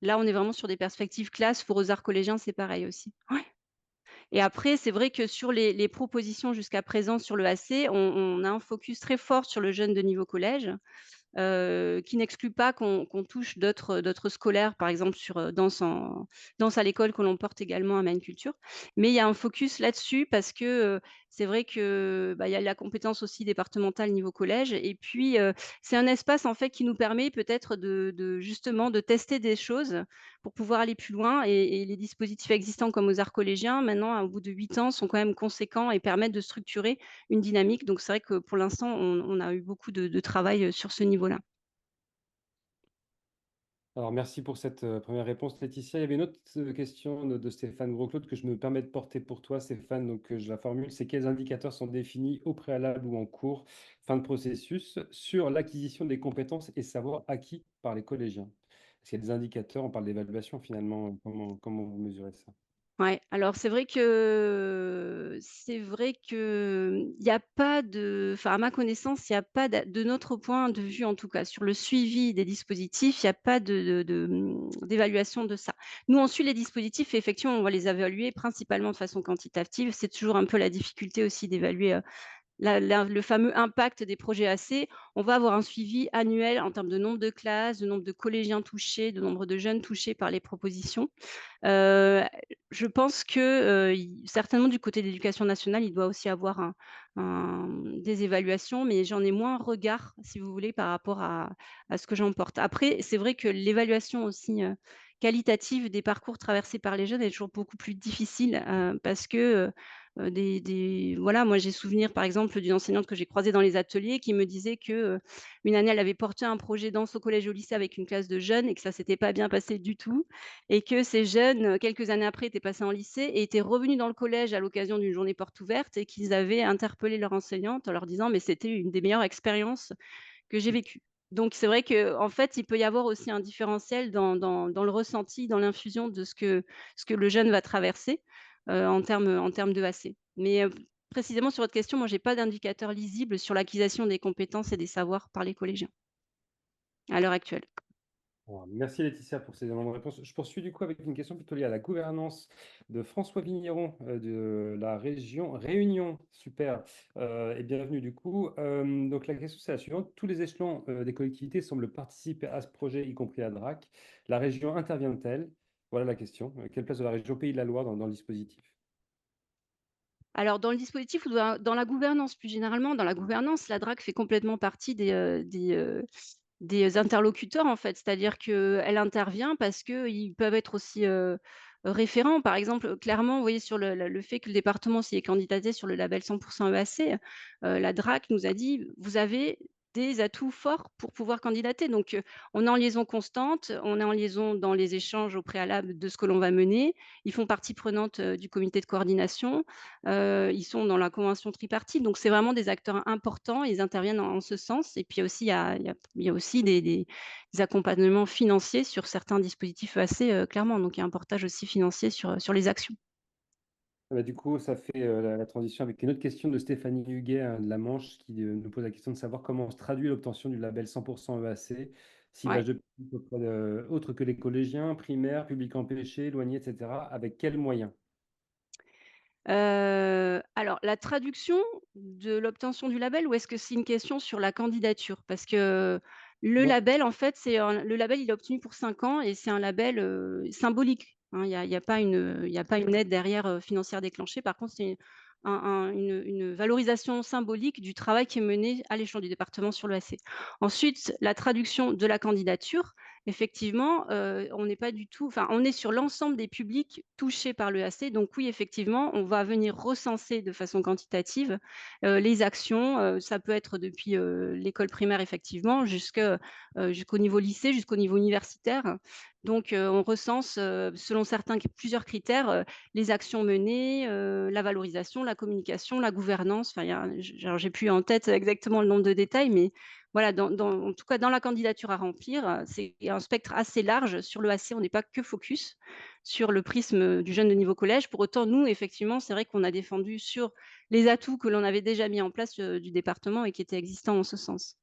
Là, on est vraiment sur des perspectives classe. Pour aux arts collégiens, c'est pareil aussi. Ouais. Et après, c'est vrai que sur les propositions jusqu'à présent sur le l'EAC, on a un focus très fort sur le jeune de niveau collège. Qui n'exclut pas qu'on touche d'autres scolaires, par exemple sur, danse à l'école que l'on porte également à Maine Culture. Mais il y a un focus là-dessus parce que, c'est vrai que, bah, il y a la compétence aussi départementale niveau collège et puis, c'est un espace en fait qui nous permet peut-être de justement de tester des choses pour pouvoir aller plus loin et les dispositifs existants comme aux arts collégiens maintenant, au bout de 8 ans, sont quand même conséquents et permettent de structurer une dynamique. Donc c'est vrai que pour l'instant, on a eu beaucoup de travail, sur ce niveau-là. Alors merci pour cette, 1re réponse Laetitia. Il y avait une autre, question de Stéphane Gros-Claude que je me permets de porter pour toi Stéphane, donc je la formule, c'est: «Quels indicateurs sont définis au préalable ou en cours, fin de processus, sur l'acquisition des compétences et savoirs acquis par les collégiens?» Est-ce qu'il y a des indicateurs? On parle d'évaluation finalement, comment vous mesurez ça? Ouais, alors c'est vrai que, il y a pas de enfin, à ma connaissance, il y a pas de notre point de vue, en tout cas, sur le suivi des dispositifs, il y a pas d'évaluation de ça. Nous, on suit les dispositifs et effectivement, on va les évaluer principalement de façon quantitative. C'est toujours un peu la difficulté aussi d'évaluer, le fameux impact des projets AC. On va avoir un suivi annuel en termes de nombre de classes, de nombre de collégiens touchés, de nombre de jeunes touchés par les propositions. Heu, je pense que, il certainement du côté de l'éducation nationale, il doit aussi avoir des évaluations, mais j'en ai moins regard, si vous voulez, par rapport à ce que j'en porte. Après, c'est vrai que l'évaluation aussi, qualitative des parcours traversés par les jeunes est toujours beaucoup plus difficile, parce que, voilà, moi j'ai souvenir par exemple d'une enseignante que j'ai croisée dans les ateliers qui me disait que, une année elle avait porté un projet danse au collège et au lycée avec une classe de jeunes et que ça s'était pas bien passé du tout et que ces jeunes, quelques années après étaient passés en lycée et étaient revenus dans le collège à l'occasion d'une journée porte ouverte et qu'ils avaient interpellé leur enseignante en leur disant: «Mais c'était une des meilleures expériences que j'ai vécues». Donc c'est vrai qu'en fait, il peut y avoir aussi un différentiel dans le ressenti, dans l'infusion de ce que le jeune va traverser, en termes d'EAC. Mais, précisément sur votre question, moi j'ai pas d'indicateur lisible sur l'acquisition des compétences et des savoirs par les collégiens, à l'heure actuelle. Alors, merci Laetitia pour ces éléments de réponse. Je poursuis du coup avec une question plutôt liée à la gouvernance de François Vigneron de la région Réunion. Super et bienvenue du coup. Donc la question c'est la suivante. Tous les échelons des collectivités semblent participer à ce projet, y compris la DRAC. La région intervient-elle? Voilà la question. Quelle place de la région Pays de la Loire dans le dispositif? Alors dans le dispositif ou dans la gouvernance plus généralement? Dans la gouvernance, la DRAC fait complètement partie des interlocuteurs, en fait. C'est-à-dire qu'elle intervient parce qu'ils peuvent être aussi, référents. Par exemple, clairement, vous voyez, sur le fait que le département s'y est candidaté sur le label 100 EAC, la DRAC nous a dit: «Vous avez des atouts forts pour pouvoir candidater». Donc, on est en liaison constante, on est en liaison dans les échanges au préalable de ce que l'on va mener. Ils font partie prenante, du comité de coordination, ils sont dans la convention tripartite. Donc c'est vraiment des acteurs importants, ils interviennent en ce sens et puis aussi il y a aussi des accompagnements financiers sur certains dispositifs assez, clairement. Donc il y a un portage aussi financier sur les actions. Ah bah, du coup, ça fait la transition avec une autre question de Stéphanie Huguet de la Manche qui nous pose la question de savoir comment se traduit l'obtention du label 100% EAC, Ouais. ciblage de public autre que les collégiens, primaires, publics empêchés, éloignés, etc. Avec quels moyens? Alors la traduction de l'obtention du label ou est-ce que c'est une question sur la candidature? Parce que le Non. label, en fait, le label, il est obtenu pour 5 ans et c'est un label, symbolique, hein. Il y a pas une aide derrière, financière déclenchée. Par contre, c'est une valorisation symbolique du travail qui est mené à l'échelon du département sur l'EAC. Ensuite, la traduction de la candidature, effectivement, on n'est pas du tout enfin, on est sur l'ensemble des publics touchés par l'EAC. Donc oui, effectivement, on va venir recenser de façon quantitative, les actions, ça peut être depuis, l'école primaire effectivement jusqu'au niveau lycée, jusqu'au niveau universitaire. Donc on recense, selon plusieurs critères, les actions menées, la valorisation, la communication, la gouvernance. Enfin, il y a alors j'ai plus en tête exactement le nombre de détails, mais voilà, en tout cas, dans la candidature à remplir, c'est un spectre assez large. Sur le l'EAC, on n'est pas que focus sur le prisme, du jeune de niveau collège. Pour autant, nous, effectivement, c'est vrai qu'on a défendu sur les atouts que l'on avait déjà mis en place, du département et qui étaient existants en ce sens.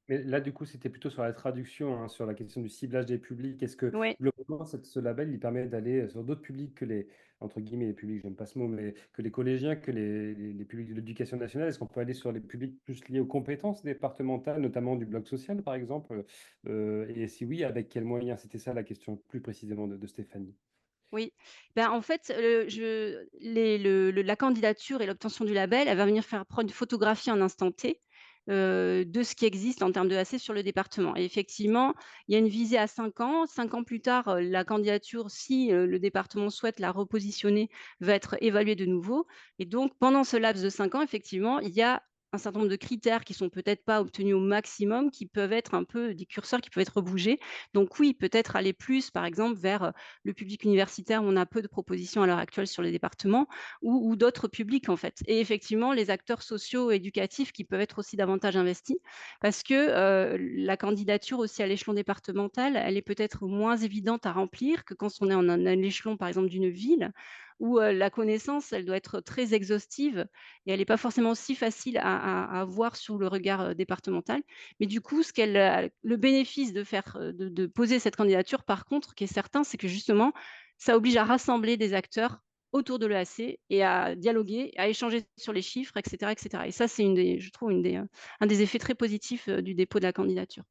Mais là, du coup, c'était plutôt sur la traduction, hein, sur la question du ciblage des publics. Est-ce que Oui. globalement, ce label, il permet d'aller sur d'autres publics que les, entre guillemets, les publics, j'aime pas ce mot, mais que les collégiens, que les publics de l'éducation nationale? Est-ce qu'on peut aller sur les publics plus liés aux compétences départementales, notamment du bloc social, par exemple? Et si oui, avec quels moyens? C'était ça la question plus précisément de Stéphanie. Oui, ben, en fait, la candidature et l'obtention du label, elle va venir faire prendre une photographie en instant T, de ce qui existe en termes de d'EAC sur le département et effectivement, il y a une visée à 5 ans. 5 ans plus tard, la candidature, si, le département souhaite la repositionner, va être évaluée de nouveau et donc pendant ce laps de 5 ans, effectivement, il y a un certain nombre de critères qui sont peut-être pas obtenus au maximum, qui peuvent être un peu des curseurs qui peuvent être bougés. Donc oui, peut-être aller plus, par exemple, vers, le public universitaire, où on a peu de propositions à l'heure actuelle sur les départements ou d'autres publics, en fait. Et effectivement, les acteurs sociaux éducatifs qui peuvent être aussi davantage investis parce que, la candidature aussi à l'échelon départemental, elle est peut-être moins évidente à remplir que quand on est en un échelon, par exemple, d'une ville où, la connaissance, elle doit être très exhaustive et elle n'est pas forcément si facile à avoir sous le regard, départemental. Mais du coup, le bénéfice de faire, de poser cette candidature par contre, qui est certain, c'est que justement, ça oblige à rassembler des acteurs autour de l'EAC et à dialoguer, à échanger sur les chiffres et cetera et cetera. Et ça, c'est je trouve un des effets très positifs, du dépôt de la candidature.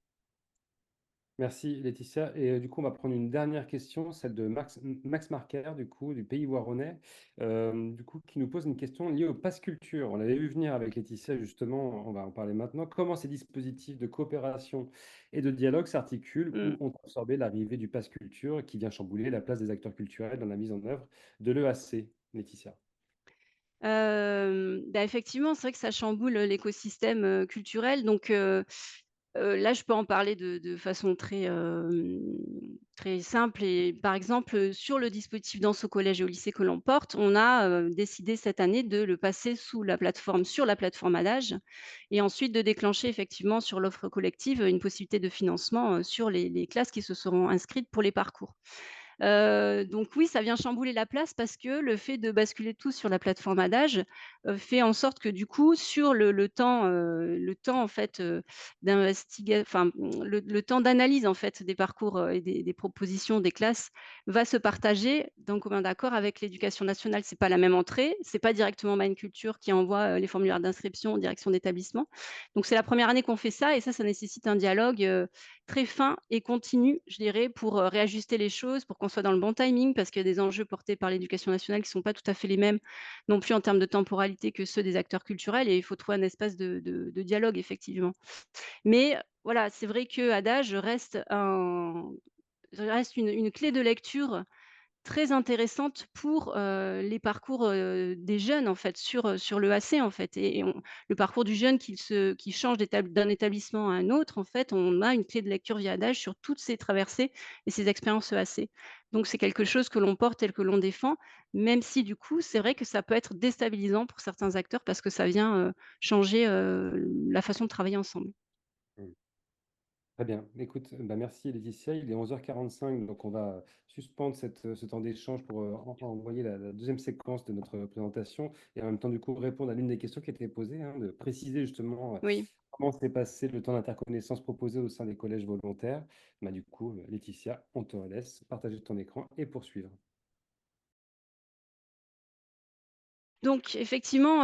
Merci Laetitia. Et du coup, on va prendre une dernière question, celle de Max Marker, du coup, du Pays Voironnais, du coup, qui nous pose une question liée au pass culture. On l'avait vu venir avec Laetitia, justement, on va en parler maintenant. Comment ces dispositifs de coopération et de dialogue s'articulent Mmh. ou ont absorbé l'arrivée du pass culture qui vient chambouler la place des acteurs culturels dans la mise en œuvre de l'EAC, Laetitia? Bah, effectivement, c'est vrai que ça chamboule, l'écosystème, culturel donc là, je peux en parler de façon très, très simple et par exemple, sur le dispositif Danse au collège et au lycée que l'on porte, on a, décidé cette année de le passer sur la plateforme Adage et ensuite de déclencher effectivement sur l'offre collective, une possibilité de financement, sur les classes qui se seront inscrites pour les parcours. Donc oui, ça vient chambouler la place parce que le fait de basculer tout sur la plateforme Adage, fait en sorte que du coup sur le temps en fait, le temps d'analyse en fait des parcours, et des propositions des classes va se partager d'un commun accord avec l'éducation nationale. C'est pas la même entrée, c'est pas directement Mind Culture qui envoie, les formulaires d'inscription en direction d'établissement. Donc c'est la première année qu'on fait ça et ça nécessite un dialogue, très fin et continu, je dirais, pour, réajuster les choses, pour qu'on soit dans le bon timing parce qu'il y a des enjeux portés par l'éducation nationale qui ne sont pas tout à fait les mêmes non plus en termes de temporalité que ceux des acteurs culturels et il faut trouver un espace de dialogue effectivement. Mais voilà, c'est vrai qu'Adage reste une clé de lecture très intéressante pour, les parcours, des jeunes en fait sur l'EAC en fait et on le parcours du jeune qui change d'un établissement à un autre en fait, on a une clé de lecture via Adage sur toutes ces traversées et ces expériences EAC. Donc c'est quelque chose que l'on porte et que l'on défend, même si du coup, c'est vrai que ça peut être déstabilisant pour certains acteurs parce que ça vient, changer, la façon de travailler ensemble. Mmh. Très bien. Écoute, bah, merci Laetitia. Il est 11h45, donc on va suspendre ce temps d'échange pour envoyer la deuxième séquence de notre présentation et en même temps, du coup, répondre à l'une des questions qui étaient posées, hein, de préciser justement Oui. comment s'est passé le temps d'interconnaissance proposé au sein des collèges volontaires. Bah, du coup, Laetitia, on te laisse partager ton écran et poursuivre. Donc effectivement,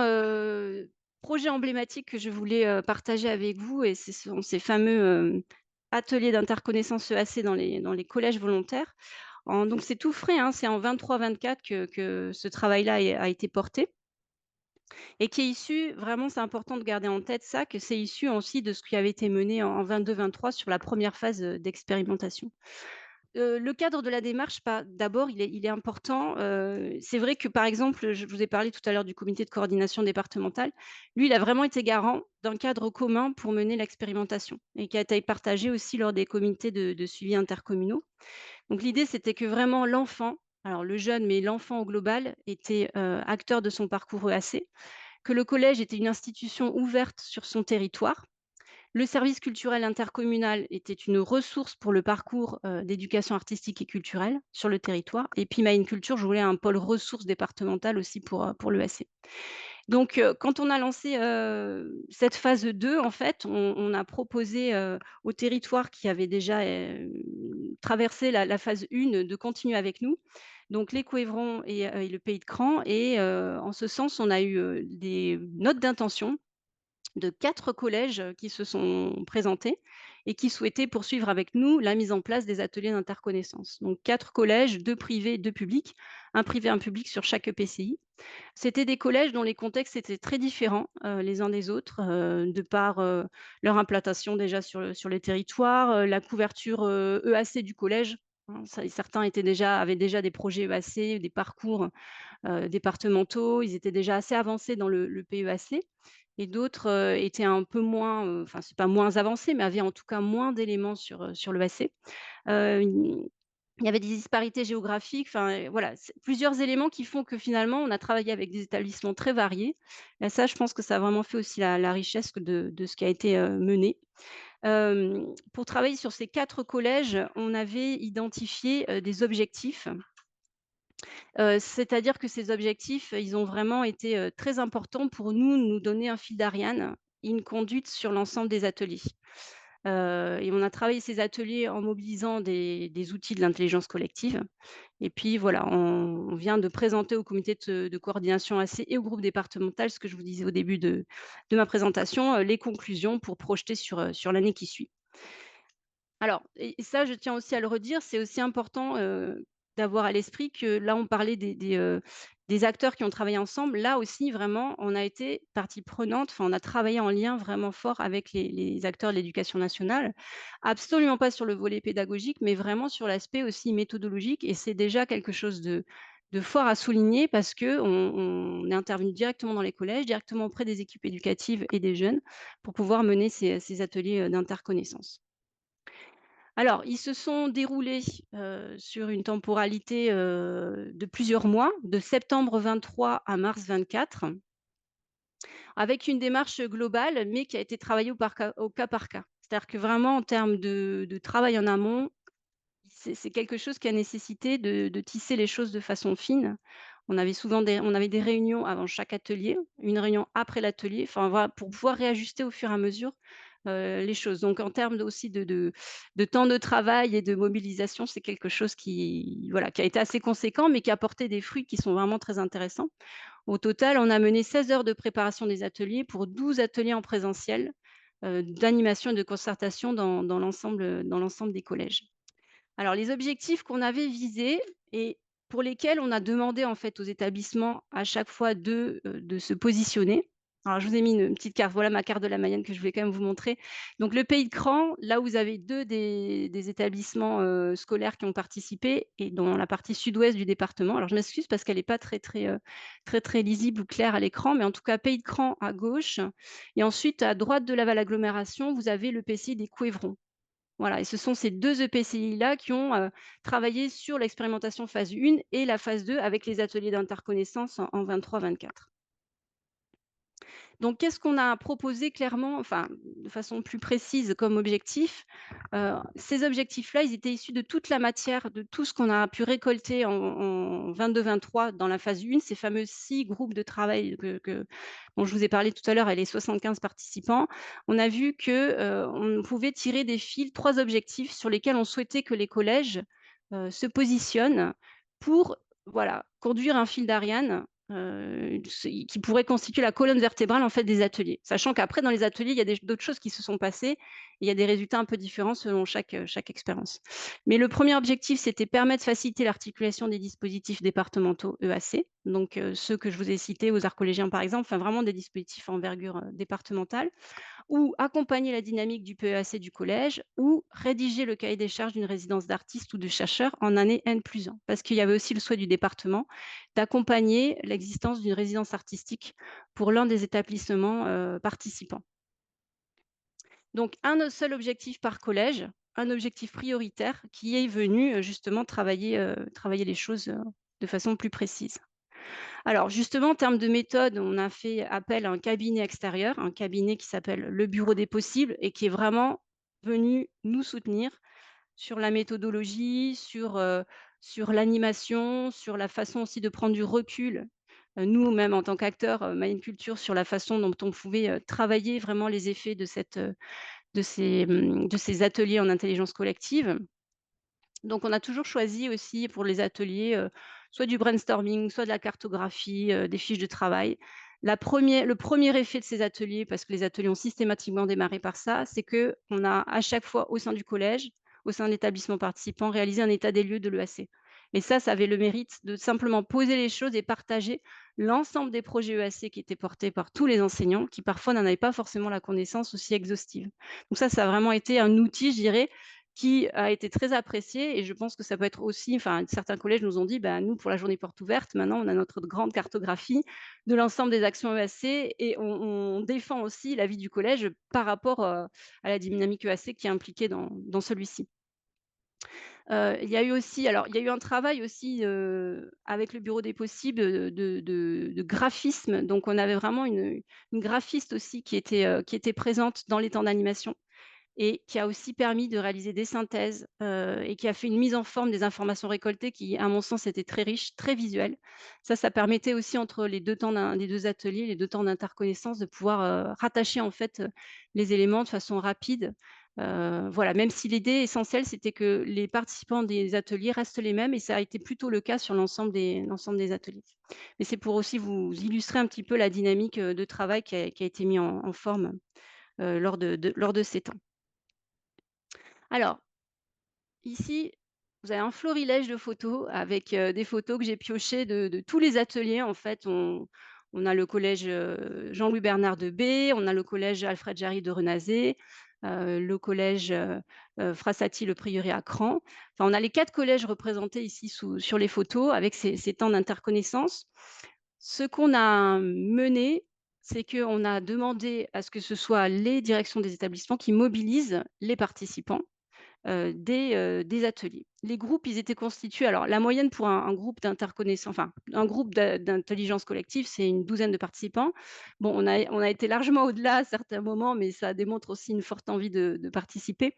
projet emblématique que je voulais, partager avec vous et ce sont ces fameux, ateliers d'interconnaissance EAC dans les collèges volontaires. Donc c'est tout frais, hein, c'est en 23-24 que ce travail-là a été porté et qui est issu vraiment c'est important de garder en tête ça, que c'est issu aussi de ce qui avait été mené en 22-23 sur la première phase, d'expérimentation. Le cadre de la démarche, d'abord, il est important. C'est vrai que, par exemple, je vous ai parlé tout à l'heure du comité de coordination départementale. Lui, il a vraiment été garant d'un cadre commun pour mener l'expérimentation et qui a été partagé aussi lors des comités de suivi intercommunaux. Donc l'idée, c'était que vraiment l'enfant, alors le jeune, mais l'enfant au global était, acteur de son parcours EAC, que le collège était une institution ouverte sur son territoire. Le service culturel intercommunal était une ressource pour le parcours, d'éducation artistique et culturelle sur le territoire et puis Maine Culture jouait un pôle ressources départemental aussi pour l'EAC. Donc quand on a lancé, cette phase 2, en fait, on a proposé, aux territoires qui avaient déjà, traversé la phase 1 de continuer avec nous, donc les Couévrons et le Pays de Cran et en ce sens, on a eu, des notes d'intention de 4 collèges, qui se sont présentés et qui souhaitaient poursuivre avec nous la mise en place des ateliers d'interconnaissance. Donc 4 collèges, 2 privés, 2 publics, un privé, un public sur chaque EPCI. C'était des collèges dont les contextes étaient très différents, les uns des autres, de par, leur implantation déjà sur les territoires, la couverture, EAC du collège, hein. Certains avaient déjà des projets EAC, des parcours, départementaux. Ils étaient déjà assez avancés dans le PEAC et d'autres, étaient un peu moins, enfin, c'est pas moins avancés, mais avaient en tout cas moins d'éléments sur l'EAC. Il y avait des disparités géographiques, enfin, voilà, c'est plusieurs éléments qui font que finalement, on a travaillé avec des établissements très variés et ça, je pense que ça a vraiment fait aussi la richesse de ce qui a été, mené. Pour travailler sur ces 4 collèges, on avait identifié, des objectifs. C'est-à-dire que ces objectifs, ils ont vraiment été, très importants pour nous, nous donner un fil d'Ariane et une conduite sur l'ensemble des ateliers. Et on a travaillé ces ateliers en mobilisant des outils de l'intelligence collective et puis voilà, on vient de présenter au comité de coordination AC et au groupe départemental, ce que je vous disais au début de ma présentation, les conclusions pour projeter sur l'année qui suit. Alors et ça, je tiens aussi à le redire, c'est aussi important, d'avoir à l'esprit que là, on parlait des acteurs qui ont travaillé ensemble. Là aussi, vraiment, on a été partie prenante, enfin, on a travaillé en lien vraiment fort avec les acteurs de l'éducation nationale. Absolument pas sur le volet pédagogique, mais vraiment sur l'aspect aussi méthodologique et c'est déjà quelque chose fort à souligner parce qu'on est intervenu directement dans les collèges, directement auprès des équipes éducatives et des jeunes pour pouvoir mener ces ateliers, d'interconnaissance. Alors, ils se sont déroulés, sur une temporalité, de plusieurs mois, de septembre 23 à mars 24, avec une démarche globale, mais qui a été travaillée au cas par cas. C'est-à-dire que vraiment en termes de travail en amont, c'est quelque chose qui a nécessité de tisser les choses de façon fine. On avait des réunions avant chaque atelier, une réunion après l'atelier, enfin voilà, pour pouvoir réajuster au fur et à mesure, les choses. Donc en termes aussi de temps de travail et de mobilisation, c'est quelque chose qui, voilà, qui a été assez conséquent, mais qui a porté des fruits qui sont vraiment très intéressants. Au total, on a mené 16 heures de préparation des ateliers pour 12 ateliers en présentiel, d'animation et de concertation dans l'ensemble des collèges. Alors les objectifs qu'on avait visés et pour lesquels on a demandé en fait aux établissements à chaque fois de se positionner. Alors je vous ai mis une petite carte, voilà ma carte de la Mayenne que je voulais quand même vous montrer. Donc le Pays de Cran, là où vous avez 2 des établissements, scolaires qui ont participé et dans la partie sud-ouest du département. Alors je m'excuse parce qu'elle n'est pas très lisible ou claire à l'écran, mais en tout cas Pays de Cran à gauche et ensuite à droite de Laval Agglomération, vous avez l'EPCI des Couévrons. Voilà et ce sont ces 2 EPCI-là qui ont, travaillé sur l'expérimentation phase 1 et la phase 2 avec les ateliers d'interconnaissance en 23-24. Donc qu'est-ce qu'on a proposé clairement, enfin de façon plus précise comme objectif? Ces objectifs-là, ils étaient issus de toute la matière, de tout ce qu'on a pu récolter en 22-23 dans la phase 1, ces fameux 6 groupes de travail dont je vous ai parlé tout à l'heure et les 75 participants. On a vu que, on pouvait tirer des fils 3 objectifs sur lesquels on souhaitait que les collèges, se positionnent pour, voilà, conduire un fil d'Ariane qui pourrait constituer la colonne vertébrale en fait des ateliers. Sachant qu'après dans les ateliers, il y a d'autres choses qui se sont passées et il y a des résultats un peu différents selon chaque expérience. Mais le premier objectif, c'était permettre de faciliter l'articulation des dispositifs départementaux EAC, donc ceux que je vous ai cités aux arts collégiens par exemple, enfin vraiment des dispositifs à envergure départementale ou accompagner la dynamique du PEAC du collège, ou rédiger le cahier des charges d'une résidence d'artiste ou de chercheur en année N+1. Parce qu'il y avait aussi le souhait du département d'accompagner l'existence d'une résidence artistique pour l'un des établissements participants. Donc un seul objectif par collège, un objectif prioritaire qui est venu justement travailler les choses de façon plus précise. Alors justement, en termes de méthode, on a fait appel à un cabinet extérieur, un cabinet qui s'appelle le Bureau des possibles et qui est vraiment venu nous soutenir sur la méthodologie, sur l'animation, sur la façon aussi de prendre du recul. Nous, même en tant qu'acteurs, Mayenne Culture, sur la façon dont on pouvait, travailler vraiment les effets de ces ateliers en intelligence collective. Donc on a toujours choisi aussi pour les ateliers, soit du brainstorming, soit de la cartographie, des fiches de travail. Le premier effet de ces ateliers, parce que les ateliers ont systématiquement démarré par ça, c'est qu'on a à chaque fois au sein du collège, au sein de l'établissement participant, réalisé un état des lieux de l'EAC. Et ça avait le mérite de simplement poser les choses et partager l'ensemble des projets EAC qui étaient portés par tous les enseignants, qui parfois n'en avaient pas forcément la connaissance aussi exhaustive. Donc ça a vraiment été un outil, je dirais, qui a été très apprécié et je pense que ça peut être aussi, enfin certains collèges nous ont dit: «Bah, nous pour la journée porte ouverte, maintenant on a notre grande cartographie de l'ensemble des actions EAC et on défend aussi la vie du collège par rapport, à la dynamique EAC qui est impliquée dans celui-ci». Il y a eu aussi alors il y a eu un travail aussi, avec le bureau des possibles, de graphisme. Donc on avait vraiment une graphiste aussi qui était présente dans les temps d'animation et qui a aussi permis de réaliser des synthèses, et qui a fait une mise en forme des informations récoltées qui, à mon sens, était très riche, très visuelle. Ça permettait aussi entre les 2 temps des 2 ateliers, les 2 temps d'interconnaissance de pouvoir, rattacher en fait, les éléments de façon rapide. Voilà, même si l'idée essentielle, c'était que les participants des ateliers restent les mêmes et ça a été plutôt le cas sur l'ensemble des ateliers. Mais c'est pour aussi vous illustrer un petit peu la dynamique, de travail qui a été mis en forme, lors de ces temps. Alors, ici, vous avez un florilège de photos avec, des photos que j'ai piochées de tous les ateliers. En fait, On a le collège Jean-Louis Bernard de B, on a le collège Alfred Jarry de Renazé, le collège Frassati le Prieuré à Cran. Enfin, on a les 4 collèges représentés ici sur les photos avec ces temps d'interconnaissance. Ce qu'on a mené, c'est qu'on a demandé à ce que ce soit les directions des établissements qui mobilisent les participants des ateliers. Les groupes, ils étaient constitués, alors la moyenne pour un groupe d'interconnaissance, enfin un groupe d'intelligence collective, c'est une douzaine de participants. Bon, on a été largement au-delà à certains moments, mais ça démontre aussi une forte envie de participer.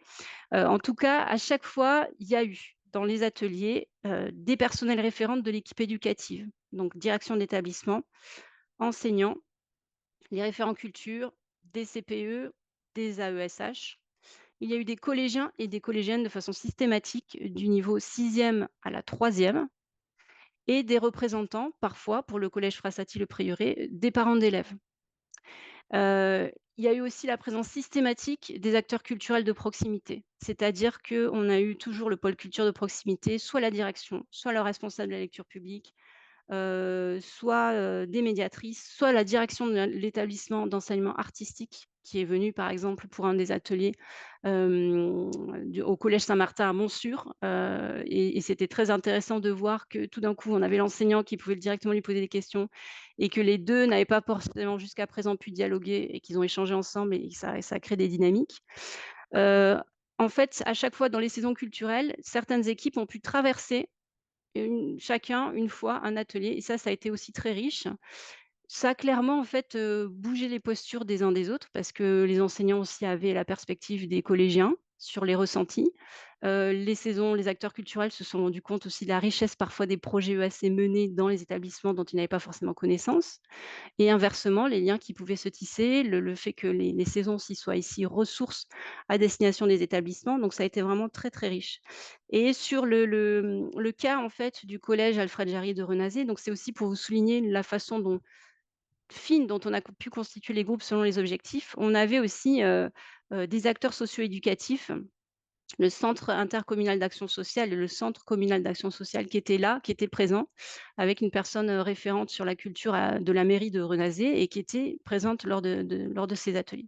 En tout cas, à chaque fois, il y a eu dans les ateliers des personnels référentes de l'équipe éducative, donc direction d'établissement, enseignants, les référents culture, des CPE, des AESH. Il y a eu des collégiens et des collégiennes de façon systématique du niveau 6e à la 3e et des représentants, parfois, pour le collège Frassati le Prieuré, des parents d'élèves. Il y a eu aussi la présence systématique des acteurs culturels de proximité. C'est-à-dire qu'on a eu toujours le pôle culture de proximité, soit la direction, soit le responsable de la lecture publique, soit des médiatrices, soit la direction de l'établissement d'enseignement artistique qui est venue, par exemple, pour un des ateliers au Collège Saint-Martin à Montsûrs. Et c'était très intéressant de voir que tout d'un coup, on avait l'enseignant qui pouvait directement lui poser des questions et que les deux n'avaient pas forcément jusqu'à présent pu dialoguer et qu'ils ont échangé ensemble et ça a créé des dynamiques. En fait, à chaque fois dans les saisons culturelles, certaines équipes ont pu traverser chacun, une fois, un atelier et ça a été aussi très riche. Ça a clairement, en fait, bougé les postures des uns des autres parce que les enseignants aussi avaient la perspective des collégiens sur les ressentis. Les acteurs culturels se sont rendus compte aussi de la richesse parfois des projets EAC menés dans les établissements dont ils n'avaient pas forcément connaissance. Et inversement, les liens qui pouvaient se tisser, le fait que les saisons aussi soient ici ressources à destination des établissements, donc ça a été vraiment très, très riche. Et sur le cas, en fait, du collège Alfred Jarry de Renazé, donc c'est aussi pour vous souligner la façon dont on a pu constituer les groupes selon les objectifs. On avait aussi, des acteurs socio-éducatifs, le centre intercommunal d'action sociale et le centre communal d'action sociale qui étaient là, qui étaient présents, avec une personne, référente sur la culture de la mairie de Renazé et qui était présente lors de ces ateliers.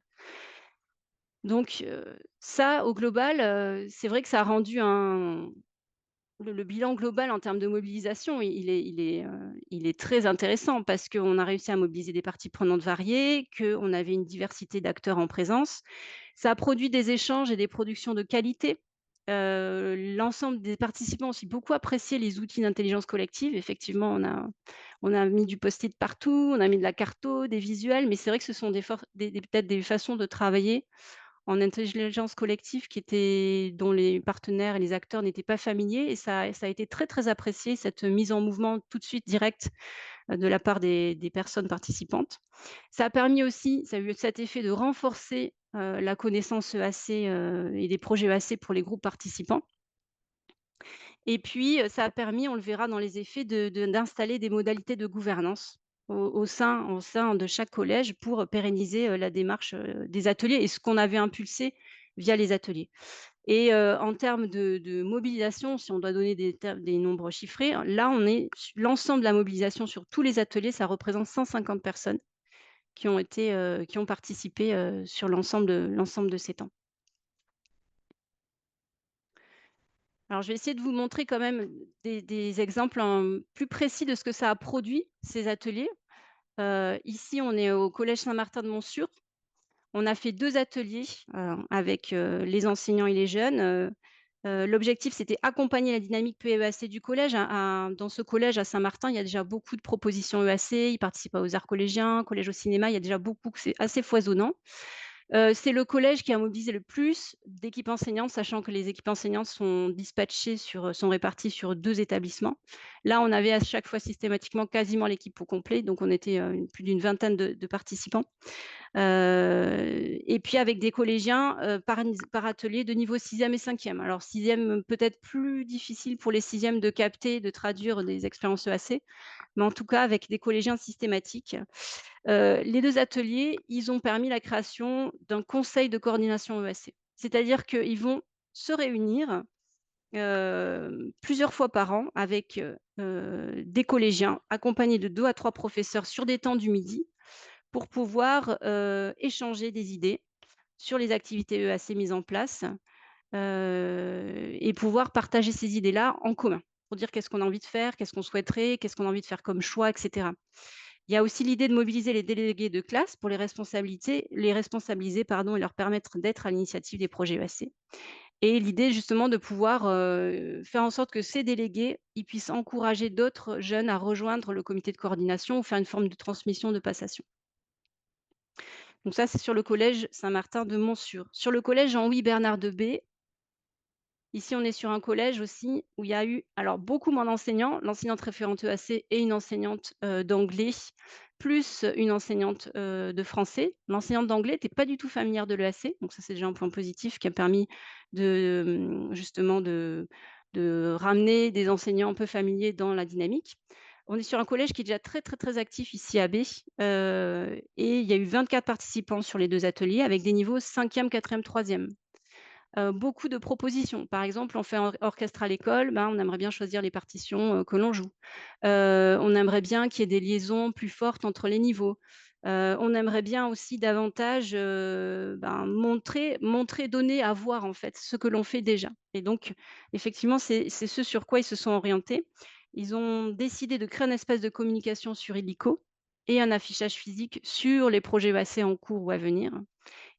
Donc ça, au global, c'est vrai que ça a rendu le bilan global en termes de mobilisation, il est très intéressant parce qu'on a réussi à mobiliser des parties prenantes variées, qu'on avait une diversité d'acteurs en présence. Ça a produit des échanges et des productions de qualité. L'ensemble des participants ont aussi beaucoup apprécié les outils d'intelligence collective. Effectivement, on a mis du post-it partout, on a mis de la carto, des visuels, mais c'est vrai que ce sont peut-être des façons de travailler en intelligence collective dont les partenaires et les acteurs n'étaient pas familiers et ça a été très, très apprécié, cette mise en mouvement tout de suite directe, de la part des personnes participantes. Ça a permis aussi, ça a eu cet effet de renforcer, la connaissance EAC, et des projets EAC pour les groupes participants. Et puis, ça a permis, on le verra dans les effets, d'installer des modalités de gouvernance au sein de chaque collège pour pérenniser, la démarche, des ateliers et ce qu'on avait impulsé via les ateliers. Et en termes de mobilisation, si on doit donner des nombres chiffrés, là, on est l'ensemble de la mobilisation sur tous les ateliers, ça représente 150 personnes qui ont participé, sur l'ensemble de ces temps. Alors, je vais essayer de vous montrer quand même des exemples plus précis de ce que ça a produit, ces ateliers. Ici, on est au Collège Saint-Martin de Montsûrs. On a fait 2 ateliers avec les enseignants et les jeunes. L'objectif, c'était accompagner la dynamique PEAC du collège. Dans ce collège à Saint-Martin, il y a déjà beaucoup de propositions EAC. Ils participent aux arts collégiens, collège au cinéma. Il y a déjà beaucoup, c'est assez foisonnant. C'est le collège qui a mobilisé le plus d'équipes enseignantes, sachant que les équipes enseignantes sont sont réparties sur 2 établissements. Là, on avait à chaque fois systématiquement quasiment l'équipe au complet, donc on était plus d'une vingtaine de participants. Et puis avec des collégiens par atelier de niveau 6e et 5e. Alors 6e, peut-être plus difficile pour les 6e de capter, de traduire des expériences EAC, mais en tout cas avec des collégiens systématiques. Les 2 ateliers, ils ont permis la création d'un conseil de coordination EAC. C'est-à-dire qu'ils vont se réunir plusieurs fois par an avec des collégiens accompagnés de 2 à 3 professeurs sur des temps du midi pour pouvoir échanger des idées sur les activités EAC mises en place et pouvoir partager ces idées-là en commun pour dire qu'est-ce qu'on a envie de faire, qu'est-ce qu'on souhaiterait, qu'est-ce qu'on a envie de faire comme choix, etc. Il y a aussi l'idée de mobiliser les délégués de classe pour les responsabiliser pardon, et leur permettre d'être à l'initiative des projets EAC. Et l'idée justement de pouvoir faire en sorte que ces délégués, ils puissent encourager d'autres jeunes à rejoindre le comité de coordination ou faire une forme de transmission, de passation. Donc ça, c'est sur le collège Saint-Martin de Montsûrs. Sur le collège Jean-Louis Bernard de B, ici, on est sur un collège aussi où il y a eu alors beaucoup moins d'enseignants, l'enseignante référente EAC et une enseignante d'anglais, plus une enseignante de français. L'enseignante d'anglais n'était pas du tout familière de l'EAC, donc ça, c'est déjà un point positif qui a permis justement de ramener des enseignants un peu familiers dans la dynamique. On est sur un collège qui est déjà très, très, très actif ici à B, et il y a eu 24 participants sur les 2 ateliers avec des niveaux 5e, 4e, 3e. Beaucoup de propositions. Par exemple, on fait un orchestre à l'école, ben, on aimerait bien choisir les partitions que l'on joue. On aimerait bien qu'il y ait des liaisons plus fortes entre les niveaux. On aimerait bien aussi davantage montrer, donner à voir en fait ce que l'on fait déjà. Et donc, effectivement, c'est ce sur quoi ils se sont orientés. Ils ont décidé de créer un espace de communication sur Illico et un affichage physique sur les projets EAC en cours ou à venir.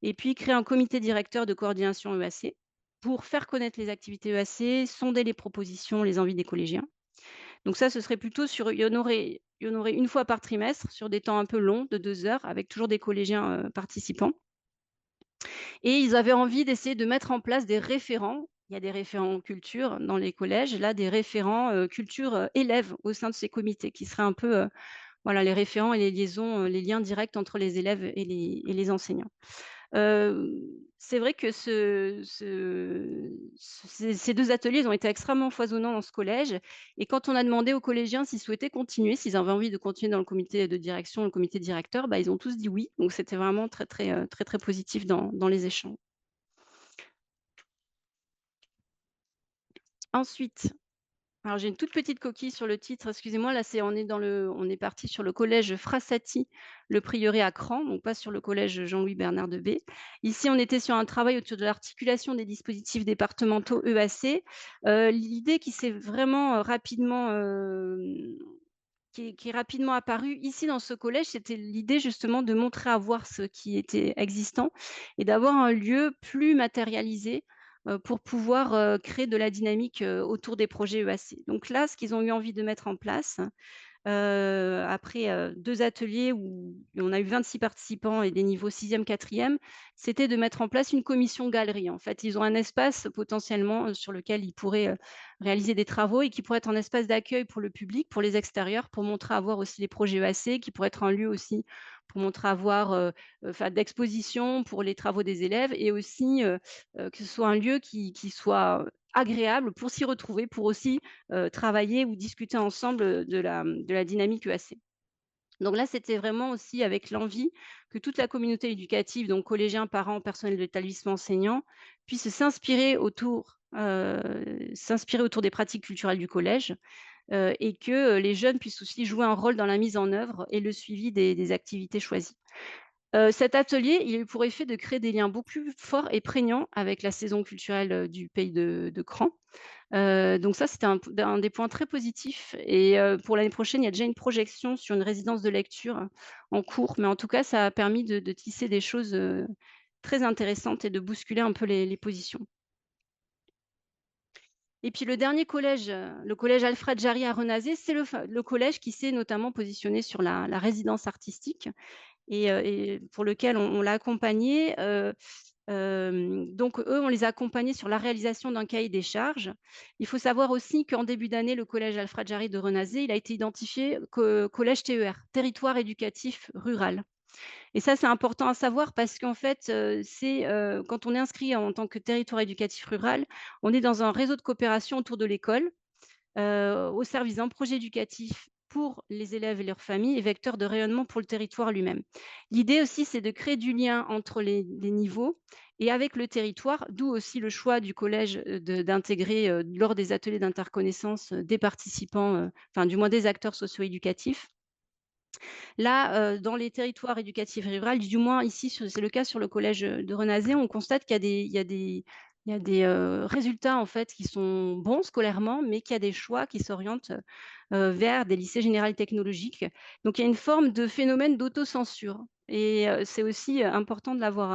Et puis créer un comité directeur de coordination EAC pour faire connaître les activités EAC, sonder les propositions, les envies des collégiens. Donc ça, ce serait plutôt il y en aurait une fois par trimestre sur des temps un peu longs de 2 heures avec toujours des collégiens participants. Et ils avaient envie d'essayer de mettre en place des référents. Il y a des référents culture dans les collèges, là des référents culture élèves au sein de ces comités qui seraient un peu voilà, les référents et les liaisons, les liens directs entre les élèves et les enseignants. C'est vrai que ces 2 ateliers, ils ont été extrêmement foisonnants dans ce collège et quand on a demandé aux collégiens s'ils souhaitaient continuer, s'ils avaient envie de continuer dans le comité de direction, le comité directeur, bah, ils ont tous dit oui. Donc c'était vraiment très, très, très, très positif dans les échanges. Ensuite, alors j'ai une toute petite coquille sur le titre, excusez-moi, là on est parti sur le collège Frassati, le prieuré à Cran, donc pas sur le collège Jean-Louis Bernard de B. Ici, on était sur un travail autour de l'articulation des dispositifs départementaux EAC. L'idée qui s'est vraiment rapidement qui est rapidement apparue ici dans ce collège, c'était l'idée justement de montrer à voir ce qui était existant et d'avoir un lieu plus matérialisé pour pouvoir créer de la dynamique autour des projets EAC. Donc là, ce qu'ils ont eu envie de mettre en place, après 2 ateliers où on a eu 26 participants et des niveaux 6e, 4e, c'était de mettre en place une commission galerie. En fait, ils ont un espace potentiellement sur lequel ils pourraient réaliser des travaux et qui pourrait être un espace d'accueil pour le public, pour les extérieurs, pour montrer à voir aussi les projets EAC, qui pourrait être un lieu aussi pour montrer à voir, d'exposition pour les travaux des élèves et aussi que ce soit un lieu qui soit agréable pour s'y retrouver, pour aussi travailler ou discuter ensemble de la dynamique EAC. Donc là, c'était vraiment aussi avec l'envie que toute la communauté éducative, donc collégiens, parents, personnel de l'établissement, enseignants, puisse s'inspirer autour des pratiques culturelles du collège et que les jeunes puissent aussi jouer un rôle dans la mise en œuvre et le suivi des activités choisies. Cet atelier, il a eu pour effet de créer des liens beaucoup plus forts et prégnants avec la saison culturelle du pays de Cran. Donc ça, c'était un des points très positifs et pour l'année prochaine, il y a déjà une projection sur une résidence de lecture en cours. Mais en tout cas, ça a permis de tisser des choses très intéressantes et de bousculer un peu les positions. Et puis le dernier collège, le collège Alfred Jarry à Renazé, c'est le collège qui s'est notamment positionné sur la résidence artistique et pour lequel on l'a accompagné. Donc eux, on les a accompagnés sur la réalisation d'un cahier des charges. Il faut savoir aussi qu'en début d'année, le collège Alfred Jarry de Renazé, il a été identifié collège TER, territoire éducatif rural. Et ça, c'est important à savoir parce qu'en fait, quand on est inscrit en tant que territoire éducatif rural, on est dans un réseau de coopération autour de l'école, au service d'un projet éducatif pour les élèves et leurs familles et vecteur de rayonnement pour le territoire lui-même. L'idée aussi, c'est de créer du lien entre les niveaux et avec le territoire, d'où aussi le choix du collège d'intégrer lors des ateliers d'interconnaissance des participants, enfin du moins des acteurs socio-éducatifs. Là, dans les territoires éducatifs ruraux, du moins ici, c'est le cas sur le collège de Renazé, on constate qu'il y a des résultats en fait qui sont bons scolairement, mais qu'il y a des choix qui s'orientent vers des lycées généraux technologiques. Donc il y a une forme de phénomène d'autocensure et c'est aussi important de l'avoir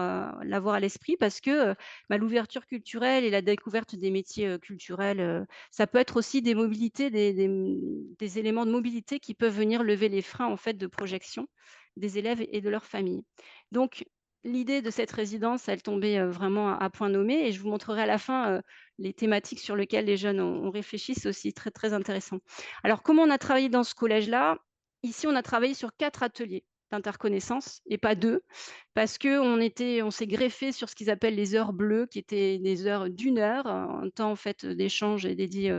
à l'esprit parce que l'ouverture culturelle et la découverte des métiers culturels, ça peut être aussi des mobilités, des éléments de mobilité qui peuvent venir lever les freins en fait de projection des élèves et de leurs familles. Donc l'idée de cette résidence, elle tombait vraiment à point nommé et je vous montrerai à la fin les thématiques sur lesquelles les jeunes ont réfléchi. C'est aussi très, très intéressant. Alors, comment on a travaillé dans ce collège-là? Ici, on a travaillé sur 4 ateliers d'interconnaissance et pas 2, parce qu'on s'est greffé sur ce qu'ils appellent les heures bleues, qui étaient des heures d'1 heure, un temps en fait d'échange et dédié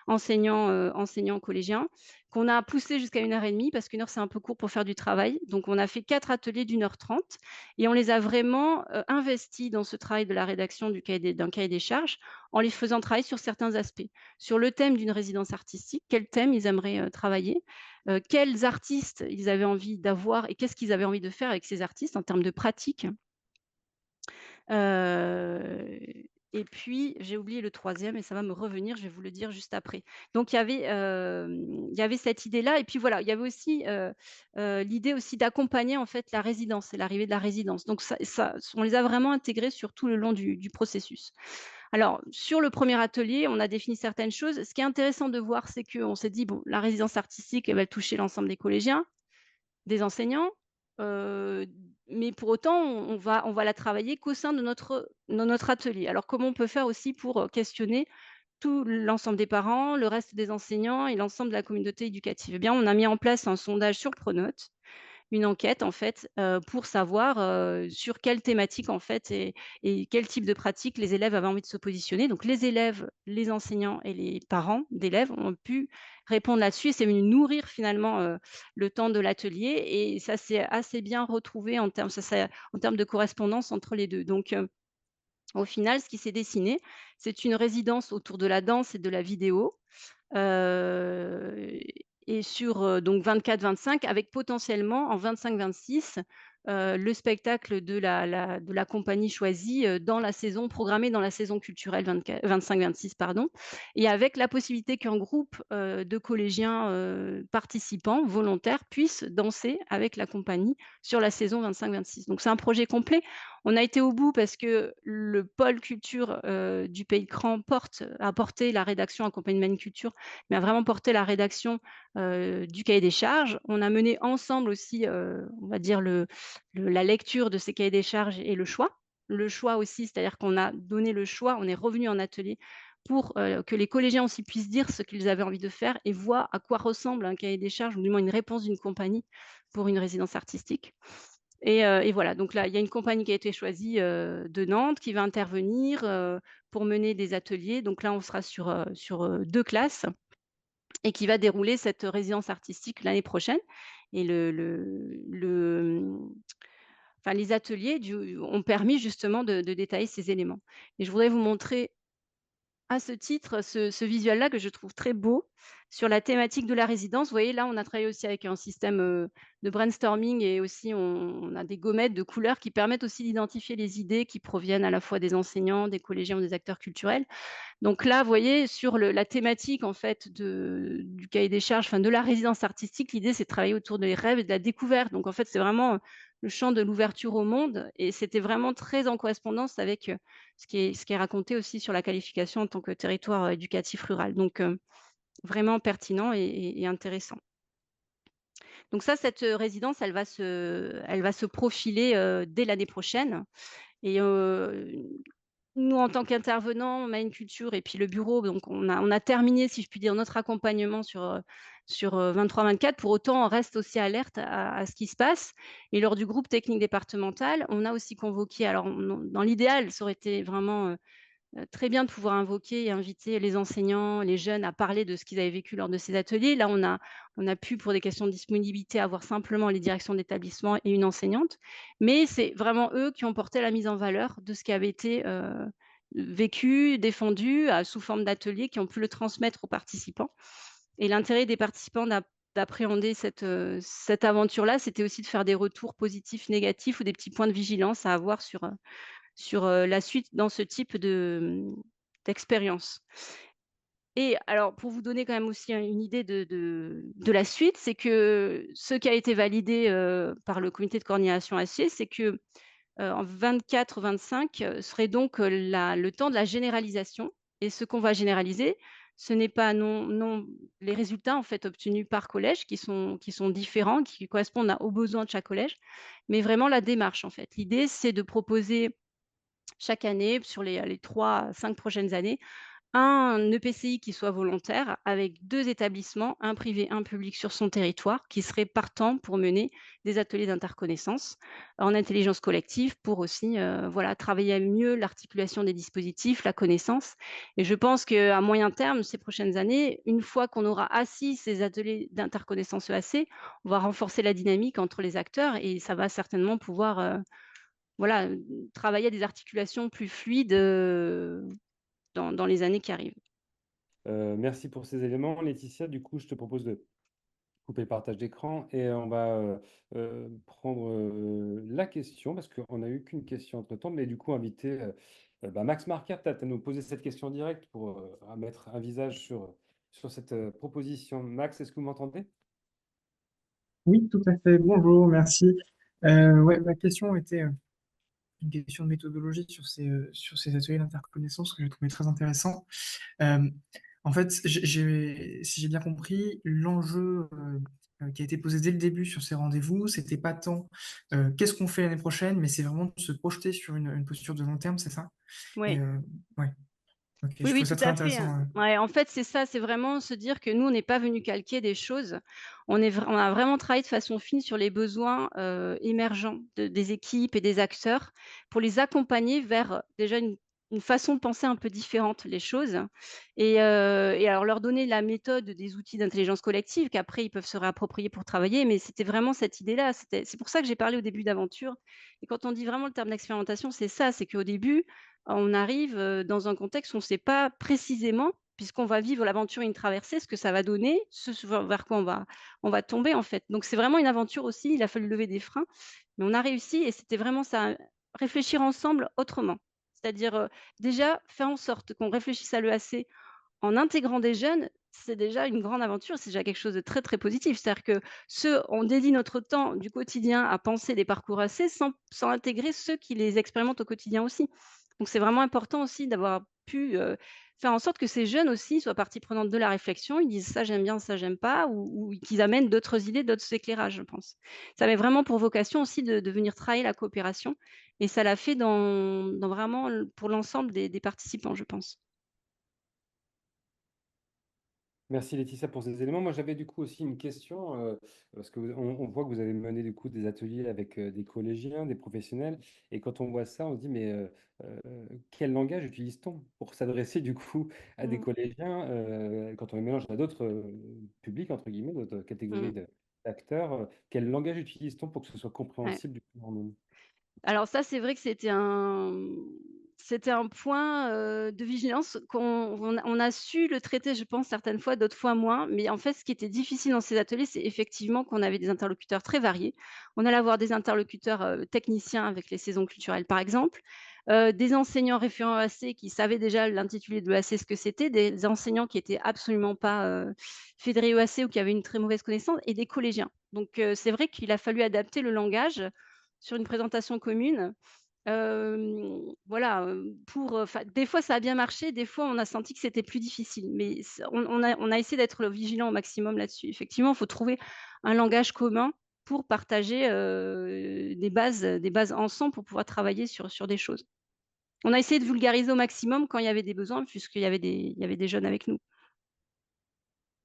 enseignants collégiens, qu'on a poussé jusqu'à 1 heure et demie, parce qu'1 heure, c'est un peu court pour faire du travail. Donc, on a fait 4 ateliers d'1 heure 30 et on les a vraiment investis dans ce travail de la rédaction d'un cahier des charges, en les faisant travailler sur certains aspects. Sur le thème d'une résidence artistique, quel thème ils aimeraient travailler, quels artistes ils avaient envie d'avoir et qu'est-ce qu'ils avaient envie de faire avec ces artistes en termes de pratique. Et puis, j'ai oublié le troisième et ça va me revenir, je vais vous le dire juste après. Donc il y avait cette idée-là et puis voilà, il y avait aussi, l'idée aussi d'accompagner en fait la résidence et l'arrivée de la résidence. Donc on les a vraiment intégrés sur tout le long du processus. Alors sur le premier atelier, on a défini certaines choses. Ce qui est intéressant de voir, c'est qu'on s'est dit: «Bon, la résidence artistique, elle va toucher l'ensemble des collégiens, des enseignants, heu, mais pour autant, on va la travailler qu'au sein de notre atelier. Alors comment on peut faire aussi pour, questionner tout l'ensemble des parents, le reste des enseignants et l'ensemble de la communauté éducative? Eh bien, on a mis en place un sondage sur Pronote, une enquête en fait, pour savoir, sur quelle thématique en fait et quel type de pratique les élèves avaient envie de se positionner. Donc les élèves, les enseignants et les parents d'élèves ont pu répondre là-dessus et c'est venu nourrir finalement, le temps de l'atelier et ça s'est assez bien retrouvé en termes de correspondance entre les 2. Donc au final, ce qui s'est dessiné, c'est une résidence autour de la danse et de la vidéo, heu et sur, donc 24-25 avec potentiellement en 25-26, le spectacle de la compagnie choisie, dans la saison programmée dans la saison culturelle 25-26 pardon et avec la possibilité qu'un groupe, de collégiens, participants volontaires puissent danser avec la compagnie sur la saison 25-26. Donc c'est un projet complet. On a été au bout parce que le pôle culture, du Pays de Cran a porté la rédaction accompagné de Maniculture, mais a vraiment porté la rédaction, du cahier des charges. On a mené ensemble aussi, on va dire la lecture de ces cahiers des charges et le choix. Le choix aussi, c'est-à-dire qu'on a donné le choix, on est revenu en atelier pour, que les collégiens aussi puissent dire ce qu'ils avaient envie de faire et voir à quoi ressemble un cahier des charges ou du moins une réponse d'une compagnie pour une résidence artistique. Et voilà, donc là, il y a une compagnie qui a été choisie, de Nantes qui va intervenir, pour mener des ateliers. Donc là, on sera sur 2 classes et qui va dérouler cette résidence artistique l'année prochaine et enfin les ateliers ont permis justement de détailler ces éléments et je voudrais vous montrer à ce titre, ce visuel-là que je trouve très beau sur la thématique de la résidence. Vous voyez, là, on a travaillé aussi avec un système, de brainstorming et aussi on a des gommettes de couleurs qui permettent aussi d'identifier les idées qui proviennent à la fois des enseignants, des collégiens ou des acteurs culturels. Donc là, vous voyez, sur la thématique en fait du cahier des charges, enfin de la résidence artistique, l'idée c'est de travailler autour des rêves et de la découverte. Donc en fait, c'est vraiment le champ de l'ouverture au monde et c'était vraiment très en correspondance avec ce qui est raconté aussi sur la qualification en tant que territoire éducatif rural. Donc vraiment pertinent et intéressant. Donc ça, cette résidence, elle va se profiler dès l'année prochaine et nous, en tant qu'intervenants, Culture et puis le bureau, donc on a terminé, si je puis dire, notre accompagnement sur 23-24. Pour autant, on reste aussi alerte à ce qui se passe et lors du groupe technique départemental, on a aussi convoqué alors dans l'idéal, ça aurait été vraiment, très bien de pouvoir invoquer et inviter les enseignants, les jeunes à parler de ce qu'ils avaient vécu lors de ces ateliers. Là, on a pu, pour des questions de disponibilité, avoir simplement les directions d'établissement et une enseignante, mais c'est vraiment eux qui ont porté la mise en valeur de ce qui avait été, vécu, défendu, sous forme d'ateliers, qui ont pu le transmettre aux participants. Et l'intérêt des participants d'appréhender cette aventure-là, c'était aussi de faire des retours positifs, négatifs ou des petits points de vigilance à avoir sur la suite dans ce type d'expérience. Et alors, pour vous donner quand même aussi une idée de la suite, c'est que ce qui a été validé, par le comité de coordination acier, c'est que, en 24-25, serait donc, le temps de la généralisation. Et ce qu'on va généraliser, ce n'est pas non les résultats en fait obtenus par collège qui sont différents, qui correspondent aux besoins de chaque collège, mais vraiment la démarche en fait. L'idée, c'est de proposer chaque année, sur les 3 à 5 prochaines années, un EPCI qui soit volontaire avec 2 établissements, un privé, un public sur son territoire, qui seraient partants pour mener des ateliers d'interconnaissance en intelligence collective pour aussi, voilà, travailler mieux l'articulation des dispositifs, la connaissance. Et je pense qu'à moyen terme, ces prochaines années, une fois qu'on aura assis ces ateliers d'interconnaissance EAC, on va renforcer la dynamique entre les acteurs et ça va certainement pouvoir, voilà, travailler à des articulations plus fluides, dans les années qui arrivent. Merci pour ces éléments. Laetitia, du coup, je te propose de couper le partage d'écran et on va prendre la question, parce qu'on n'a eu qu'une question entre-temps, mais du coup, inviter Max Marquardt à nous poser cette question en direct pour mettre un visage sur cette proposition. Max, est-ce que vous m'entendez? Oui, tout à fait. Bonjour, merci. Ouais, ma question était une question de méthodologie sur ces ateliers d'interconnaissance que j'ai trouvé très intéressant. Euh, En fait, si j'ai bien compris, l'enjeu qui a été posé dès le début sur ces rendez-vous, c'était pas tant qu'est-ce qu'on fait l'année prochaine, mais c'est vraiment de se projeter sur une posture de long terme, c'est ça? Et Oui. ouais, ok, Oui, je oui, trouvais ça tout très à fait, intéressant. hein. Ouais, en fait, c'est ça, c'est vraiment se dire que nous, on n'est pas venu calquer des choses. On a vraiment travaillé de façon fine sur les besoins, émergents des équipes et des acteurs pour les accompagner vers, déjà une façon de penser un peu différente les choses et alors leur donner la méthode des outils d'intelligence collective qu'après ils peuvent se réapproprier pour travailler. Mais c'était vraiment cette idée-là. C'est pour ça que j'ai parlé au début d'aventure et quand on dit vraiment le terme d'expérimentation, c'est ça, c'est qu'au début, on arrive, dans un contexte où on ne sait pas précisément, puisqu'on va vivre l'aventure, une traversée, ce que ça va donner, ce vers quoi on va tomber, en fait. Donc c'est vraiment une aventure aussi, il a fallu lever des freins, mais on a réussi et c'était vraiment ça, réfléchir ensemble autrement. C'est-à-dire, déjà faire en sorte qu'on réfléchisse à l'EAC en intégrant des jeunes, c'est déjà une grande aventure, c'est déjà quelque chose de très, très positif. C'est-à-dire que on dédie notre temps du quotidien à penser des parcours AC sans intégrer ceux qui les expérimentent au quotidien aussi. Donc c'est vraiment important aussi d'avoir pu, faire en sorte que ces jeunes aussi soient partie prenante de la réflexion. Ils disent: «Ça j'aime bien, ça j'aime pas» ou qu'ils amènent d'autres idées, d'autres éclairages, je pense. Ça avait vraiment pour vocation aussi de venir travailler la coopération et ça l'a fait dans vraiment pour l'ensemble des participants, je pense. Merci Laetitia pour ces éléments. Moi, j'avais du coup aussi une question, parce que on voit que vous avez mené du coup des ateliers avec des collégiens, des professionnels, et quand on voit ça, on se dit, mais quel langage utilise-t-on pour s'adresser du coup à des Mmh. collégiens quand on les mélange à d'autres publics, entre guillemets, d'autres catégories Mmh. d'acteurs, quel langage utilise-t-on pour que ce soit Ouais. compréhensible du coup en nous? Alors ça, c'est vrai que c'était un point, de vigilance qu'on a su le traiter, je pense, certaines fois, d'autres fois moins. Mais en fait, ce qui était difficile dans ces ateliers, c'est effectivement qu'on avait des interlocuteurs très variés. On allait avoir des interlocuteurs, techniciens avec les saisons culturelles, par exemple, des enseignants référents EAC qui savaient déjà l'intitulé de l'EAC, ce que c'était, des enseignants qui étaient absolument pas, fédérés EAC ou qui avaient une très mauvaise connaissance et des collégiens. Donc c'est vrai qu'il a fallu adapter le langage sur une présentation commune. Voilà, pour, enfin, des fois ça a bien marché, des fois on a senti que c'était plus difficile, mais on a essayé d'être vigilant au maximum là-dessus. Effectivement, il faut trouver un langage commun pour partager, des bases ensemble pour pouvoir travailler sur des choses. On a essayé de vulgariser au maximum quand il y avait des besoins puisqu'il y avait des jeunes avec nous.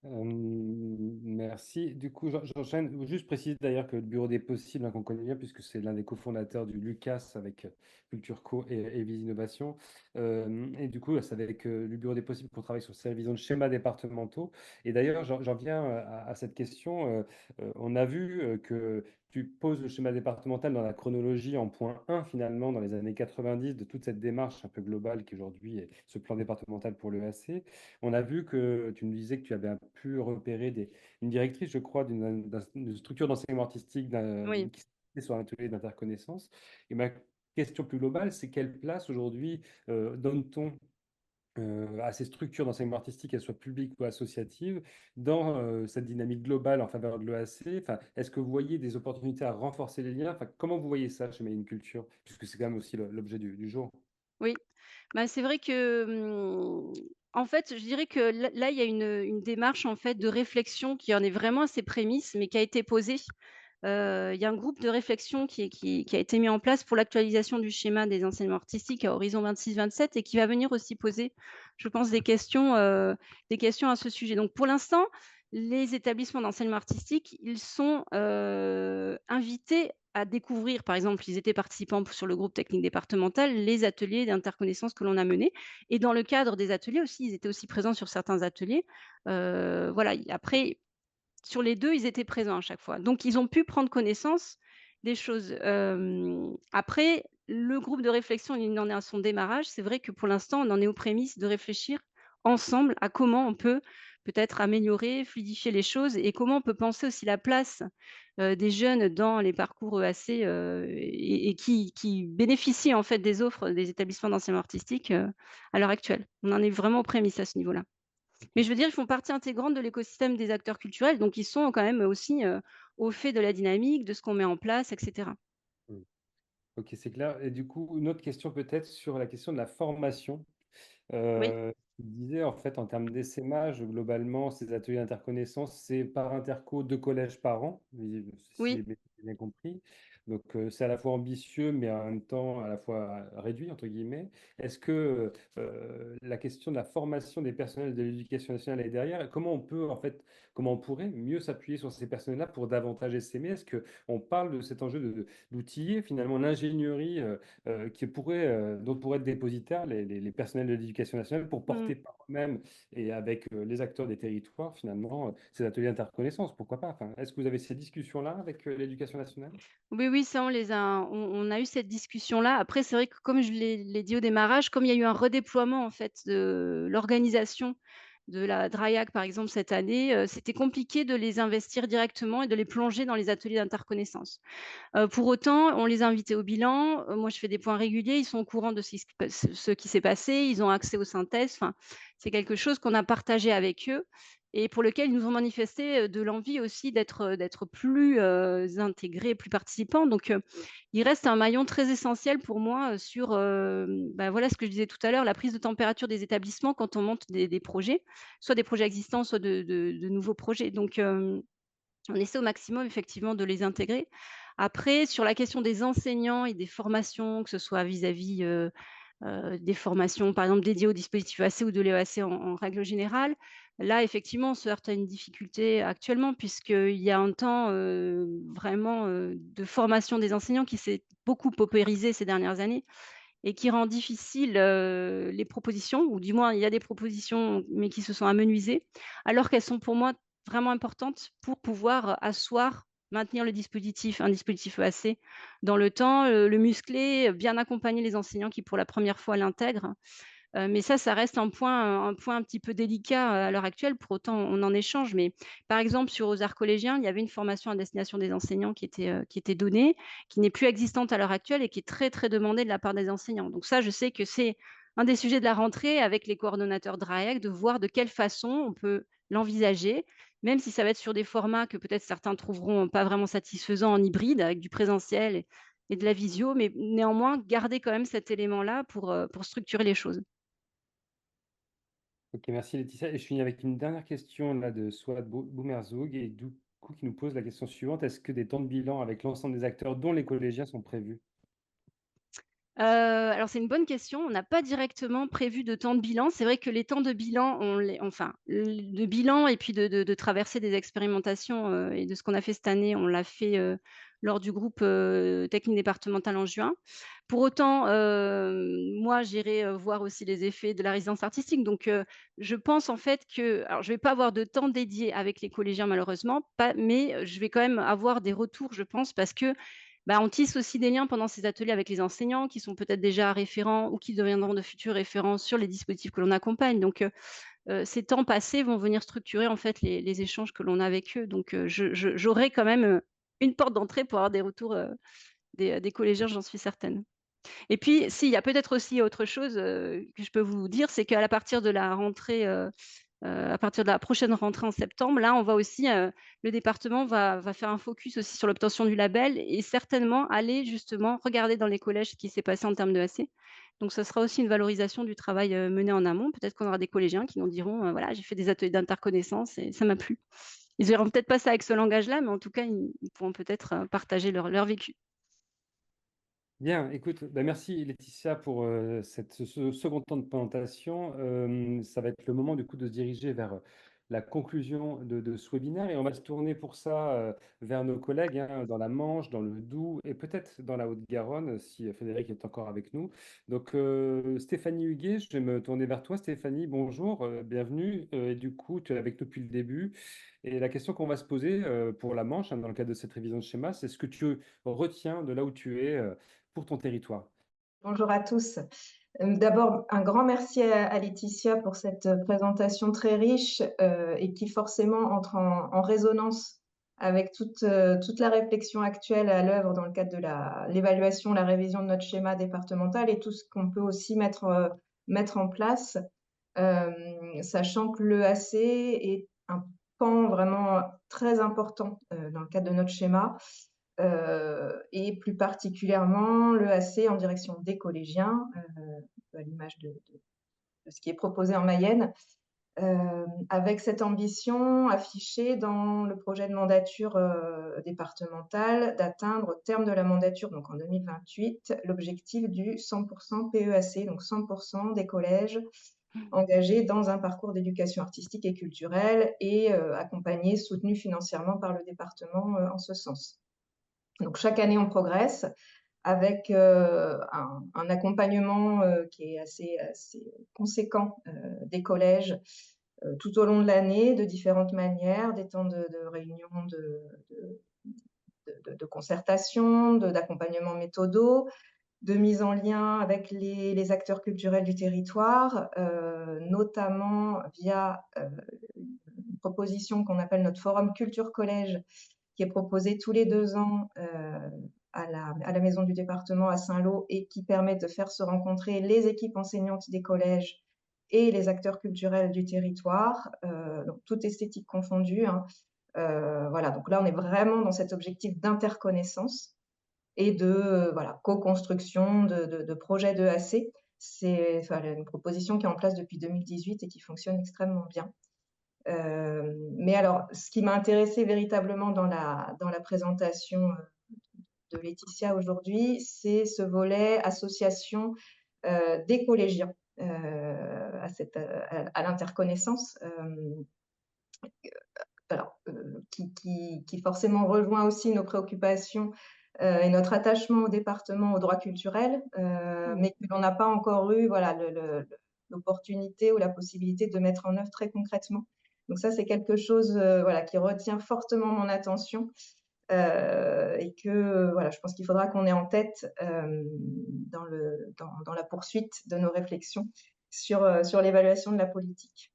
Merci. Du coup, j'enchaîne. Juste préciser d'ailleurs que le Bureau des possibles, qu'on connaît bien, puisque c'est l'un des cofondateurs du Lucas avec Culture Co et Vise Innovation. Et du coup, c'est avec le Bureau des possibles qu'on travaille sur ces révisions de schémas départementaux. Et d'ailleurs, j'en viens à cette question. On a vu que tu poses le schéma départemental dans la chronologie en point 1, finalement, dans les années 90, de toute cette démarche un peu globale qui aujourd'hui est ce plan départemental pour le l'EAC. On a vu que tu nous disais que tu avais pu repérer une directrice, je crois, d'une structure d'enseignement artistique Oui. qui s'est sur un atelier d'interconnaissance. Et ma question plus globale, c'est quelle place aujourd'hui donne-t-on à ces structures d'enseignement artistique, qu'elles soient publiques ou associatives, dans cette dynamique globale en faveur de l'EAC? Enfin, est-ce que vous voyez des opportunités à renforcer les liens? Enfin, comment vous voyez ça chez Made in Culture? Puisque c'est quand même aussi l'objet du jour. Oui, bah, c'est vrai que, en fait, je dirais que là, il y a une démarche, en fait, de réflexion qui en est vraiment à ses prémices, mais qui a été posée. Il y a un groupe de réflexion qui a été mis en place pour l'actualisation du schéma des enseignements artistiques à horizon 26-27 et qui va venir aussi poser, je pense, des questions à ce sujet. Donc pour l'instant, les établissements d'enseignement artistique, ils sont, invités à découvrir, par exemple, ils étaient participants sur le groupe technique départemental, les ateliers d'interconnaissance que l'on a menés et dans le cadre des ateliers aussi, ils étaient aussi présents sur certains ateliers. Voilà, après sur les 2, ils étaient présents à chaque fois. Donc ils ont pu prendre connaissance des choses. Après, le groupe de réflexion, il en est à son démarrage. C'est vrai que pour l'instant, on en est aux prémices de réfléchir ensemble à comment on peut peut-être améliorer, fluidifier les choses et comment on peut penser aussi la place, des jeunes dans les parcours EAC, et qui bénéficient en fait des offres des établissements d'enseignement artistique, à l'heure actuelle. On en est vraiment aux prémices à ce niveau-là. Mais je veux dire, ils font partie intégrante de l'écosystème des acteurs culturels, donc ils sont quand même aussi, au fait de la dynamique, de ce qu'on met en place et cetera. Mm. Ok, c'est clair. Et du coup, une autre question peut-être sur la question de la formation. Oui, Tu disais, en fait, en termes d'essaimage, globalement, ces ateliers d'interconnaissance, c'est par interco 2 collèges par an, si oui. j'ai bien compris. Donc, c'est à la fois ambitieux, mais en même temps, à la fois réduit, entre guillemets. Est-ce que la question de la formation des personnels de l'éducation nationale est derrière? Comment on peut, en fait, comment on pourrait mieux s'appuyer sur ces personnels-là pour davantage essaimer? Est-ce qu'on parle de cet enjeu d'outiller, finalement, l'ingénierie dont pourraient être dépositaires les personnels de l'éducation nationale pour Mmh. porter par eux-mêmes et avec les acteurs des territoires, finalement, ces ateliers d'interconnaissance, pourquoi pas? Enfin, est-ce que vous avez ces discussions-là avec l'éducation nationale? Oui, oui, ça on a eu cette discussion-là. Après, c'est vrai que comme je l'ai dit au démarrage, comme il y a eu un redéploiement en fait de l'organisation de la DRAIAC, par exemple, cette année, c'était compliqué de les investir directement et de les plonger dans les ateliers d'interconnaissance. Pour autant, on les a invités au bilan. Moi, je fais des points réguliers. Ils sont au courant de ce qui s'est passé. Ils ont accès aux synthèses. Enfin, c'est quelque chose qu'on a partagé avec eux et pour lequel ils nous ont manifesté, de l'envie aussi d'être plus, intégrés, plus participants. Donc, il reste un maillon très essentiel pour moi, sur, bah, voilà ce que je disais tout à l'heure, la prise de température des établissements quand on monte des projets, soit des projets existants, soit de nouveaux projets. Donc, on essaie au maximum effectivement de les intégrer. Après, sur la question des enseignants et des formations, que ce soit vis-à-vis, des formations, par exemple, dédiées au dispositif EAC ou de l'EAC en règle générale, là, effectivement, on se heurte à une difficulté actuellement puisqu'il y a un temps, vraiment, de formation des enseignants qui s'est beaucoup paupérisé ces dernières années et qui rend difficile, les propositions ou du moins il y a des propositions, mais qui se sont amenuisées, alors qu'elles sont pour moi vraiment importantes pour pouvoir asseoir, maintenir le dispositif, un dispositif EAC dans le temps, le muscler, bien accompagner les enseignants qui pour la première fois l'intègrent. Mais ça reste un point un petit peu délicat, à l'heure actuelle. Pour autant, on en échange. Mais par exemple, sur aux arts collégiens, il y avait une formation à destination des enseignants qui était donnée, qui n'est plus existante à l'heure actuelle et qui est très, très demandée de la part des enseignants. Donc ça, je sais que c'est un des sujets de la rentrée avec les coordonnateurs DRAEC, de voir de quelle façon on peut l'envisager, même si ça va être sur des formats que peut-être certains trouveront pas vraiment satisfaisants en hybride, avec du présentiel et de la visio, mais néanmoins garder quand même cet élément-là pour structurer les choses. Ok, merci Laetitia. Et je finis avec une dernière question là, de Souad Boumerzoug et du coup qui nous pose la question suivante. Est-ce que des temps de bilan avec l'ensemble des acteurs, dont les collégiens, sont prévus? Alors c'est une bonne question. On n'a pas directement prévu de temps de bilan. C'est vrai que les temps de bilan, on les enfin, l de bilan et puis de traverser des expérimentations, et de ce qu'on a fait cette année, on l'a fait, lors du groupe, technique départemental en juin. Pour autant, moi j'irai, voir aussi les effets de la résidence artistique. Donc, je pense en fait que alors je vais pas avoir de temps dédié avec les collégiens malheureusement, pas mais, je vais quand même avoir des retours je pense parce que bah, on tisse aussi des liens pendant ces ateliers avec les enseignants qui sont peut-être déjà référents ou qui deviendront de futurs référents sur les dispositifs que l'on accompagne. Donc, ces temps passés vont venir structurer en fait les échanges que l'on a avec eux. Donc, j'aurai quand même, une porte d'entrée pour avoir des retours, des collégiens, j'en suis certaine. Et puis, si, il y a peut-être aussi autre chose, que je peux vous dire, c'est qu'à la partir de la rentrée, à partir de la prochaine rentrée en septembre, là, on va aussi, le département va faire un focus aussi sur l'obtention du label et certainement aller justement regarder dans les collèges ce qui s'est passé en termes de d'EAC. Donc ça sera aussi une valorisation du travail, mené en amont. Peut-être qu'on aura des collégiens qui nous diront, «Voilà, j'ai fait des ateliers d'interconnaissance et ça m'a plu». Ils verront peut-être pas ça avec ce langage-là, mais en tout cas, ils pourront peut-être, partager leur vécu. Bien, écoute, bah, merci Laetitia pour ce second temps de présentation. Ça va être le moment du coup de se diriger vers la conclusion de ce webinaire et on va se tourner pour ça vers nos collègues hein, dans la Manche, dans le Doubs et peut-être dans la Haute-Garonne si Frédéric est encore avec nous. Donc Stéphanie Huguet, je vais me tourner vers toi. Stéphanie, bonjour, bienvenue. Et du coup, tu es avec nous depuis le début. Et la question qu'on va se poser pour la Manche, hein, dans le cadre de cette révision de schéma, c'est ce que tu retiens de là où tu es pour ton territoire. Bonjour à tous. D'abord, un grand merci à Laetitia pour cette présentation très riche et qui forcément entre en résonance avec toute la réflexion actuelle à l'œuvre dans le cadre de l'évaluation, la révision de notre schéma départemental et tout ce qu'on peut aussi mettre en place, sachant que l'EAC est un pan vraiment très important dans le cadre de notre schéma. Et plus particulièrement l'EAC en direction des collégiens, à l'image de ce qui est proposé en Mayenne, avec cette ambition affichée dans le projet de mandature départementale d'atteindre au terme de la mandature, donc en 2028, l'objectif du 100% PEAC, donc 100% des collèges engagés dans un parcours d'éducation artistique et culturelle et accompagnés, soutenus financièrement par le département en ce sens. Donc chaque année, on progresse avec un accompagnement qui est assez conséquent des collèges tout au long de l'année, de différentes manières, des temps de réunion, de concertation, d'accompagnement méthodo, de mise en lien avec les acteurs culturels du territoire, notamment via une proposition qu'on appelle notre forum Culture Collège, qui est proposé tous les 2 ans à la maison du département à Saint-Lô et qui permet de faire se rencontrer les équipes enseignantes des collèges et les acteurs culturels du territoire, donc toute esthétique confondue, hein. Voilà, donc là, on est vraiment dans cet objectif d'interconnaissance et de voilà, co-construction de projets d'EAC. C'est une proposition qui est en place depuis 2018 et qui fonctionne extrêmement bien. Mais alors, ce qui m'a intéressée véritablement dans la présentation de Laetitia aujourd'hui, c'est ce volet association des collégiens à l'interconnaissance, qui forcément rejoint aussi nos préoccupations et notre attachement au département, au droit culturel, mais que l'on n'a pas encore eu voilà, l'opportunité ou la possibilité de mettre en œuvre très concrètement. Donc ça, c'est quelque chose voilà, qui retient fortement mon attention et que voilà, je pense qu'il faudra qu'on ait en tête dans la poursuite de nos réflexions sur l'évaluation de la politique.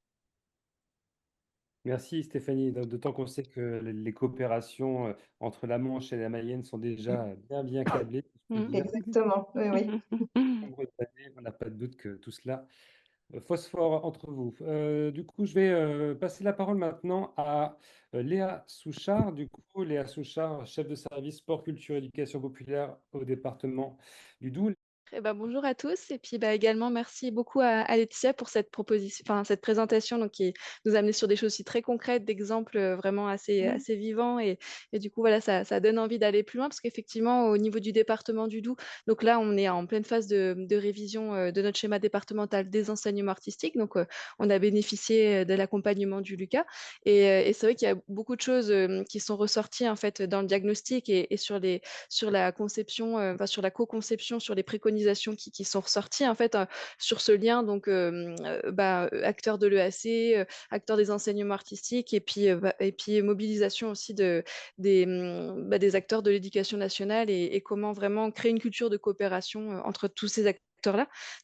Merci Stéphanie, d'autant qu'on sait que les coopérations entre la Manche et la Mayenne sont déjà bien câblées, si je puis dire. Exactement, oui, oui. Nombreuses années, on n'a pas de doute que tout cela phosphore entre vous. Du coup, je vais passer la parole maintenant à Léa Souchard. Du coup, Léa Souchard, chef de service sport, culture, éducation populaire au département du Doubs. Eh ben, bonjour à tous et puis également merci beaucoup à Laetitia pour cette proposition, enfin cette présentation donc qui nous a amené sur des choses aussi très concrètes, d'exemples vraiment assez vivants et du coup voilà ça donne envie d'aller plus loin parce qu'effectivement au niveau du département du Doubs, donc là on est en pleine phase de révision de notre schéma départemental des enseignements artistiques donc on a bénéficié de l'accompagnement du Lucas et c'est vrai qu'il y a beaucoup de choses qui sont ressorties en fait dans le diagnostic et sur la conception, enfin sur la co-conception, sur les préconisations qui sont ressorties en fait sur ce lien donc acteurs de l'EAC, acteurs des enseignements artistiques et puis mobilisation aussi des acteurs de l'éducation nationale et comment vraiment créer une culture de coopération entre tous ces acteurs-là.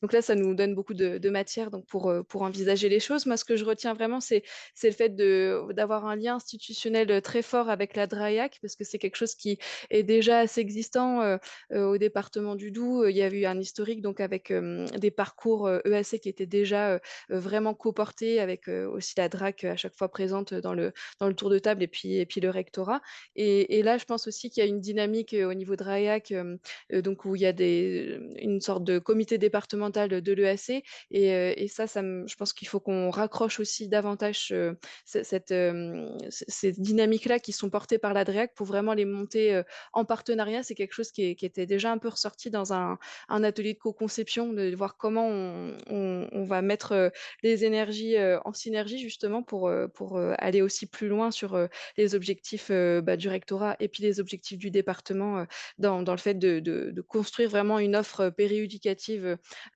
Donc là, ça nous donne beaucoup de matière donc pour envisager les choses. Moi, ce que je retiens vraiment, c'est le fait d'avoir un lien institutionnel très fort avec la DRAIAC, parce que c'est quelque chose qui est déjà assez existant au département du Doubs. Il y a eu un historique donc avec des parcours EAC qui étaient déjà vraiment coportés avec aussi la DRAC à chaque fois présente dans le tour de table et puis le rectorat. Et là, je pense aussi qu'il y a une dynamique au niveau de DRAIAC, donc où il y a une sorte de comité départemental de l'EAC. Et ça, je pense qu'il faut qu'on raccroche aussi davantage ces dynamiques-là qui sont portées par la DRAIAC pour vraiment les monter en partenariat. C'est quelque chose qui était déjà un peu ressorti dans un atelier de co-conception, de voir comment on va mettre les énergies en synergie justement pour aller aussi plus loin sur les objectifs du rectorat et puis les objectifs du département dans le fait de construire vraiment une offre périéducative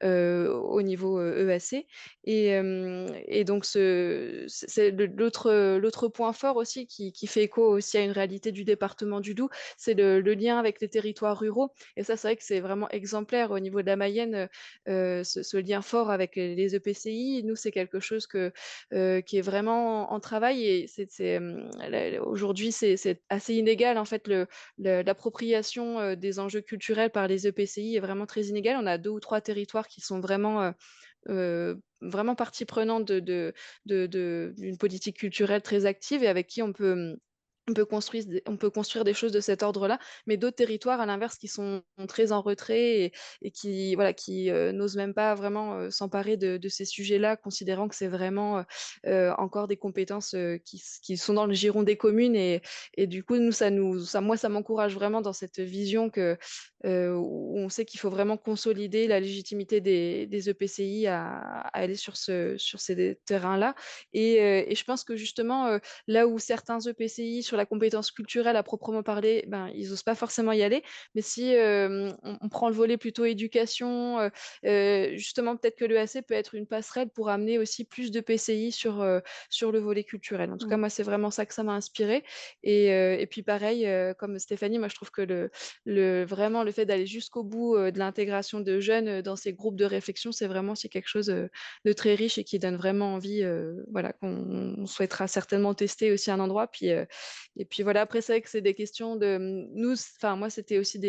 au niveau EAC. Et donc, c'est l'autre point fort aussi qui fait écho aussi à une réalité du département du Doubs, c'est le lien avec les territoires ruraux. Et ça, c'est vrai que c'est vraiment exemplaire au niveau de la Mayenne, ce lien fort avec les EPCI. Nous, c'est quelque chose qui est vraiment en travail et aujourd'hui, c'est assez inégal. En fait, l'appropriation des enjeux culturels par les EPCI est vraiment très inégale. On a 2 ou 3 territoires qui sont vraiment partie prenante d'une politique culturelle très active et avec qui on peut construire des choses de cet ordre-là, mais d'autres territoires, à l'inverse, qui sont très en retrait et qui, voilà, qui n'osent même pas vraiment s'emparer de ces sujets-là, considérant que c'est vraiment encore des compétences qui sont dans le giron des communes. Et du coup, moi, ça m'encourage vraiment dans cette vision où on sait qu'il faut vraiment consolider la légitimité des EPCI à aller sur ces terrains-là. Et je pense que justement, là où certains EPCI sur la compétence culturelle à proprement parler, ben, ils n'osent pas forcément y aller. Mais si on prend le volet plutôt éducation, justement, peut-être que l'EAC peut être une passerelle pour amener aussi plus de PCI sur le volet culturel. En tout cas, moi, c'est vraiment ça que ça m'a inspiré. Et puis pareil, comme Stéphanie, moi, je trouve que vraiment le fait d'aller jusqu'au bout de l'intégration de jeunes dans ces groupes de réflexion, c'est vraiment aussi quelque chose de très riche et qui donne vraiment envie, voilà, qu'on souhaitera certainement tester aussi un endroit. Et puis voilà, après, c'est vrai que c'est des questions de nous, enfin, moi, c'était aussi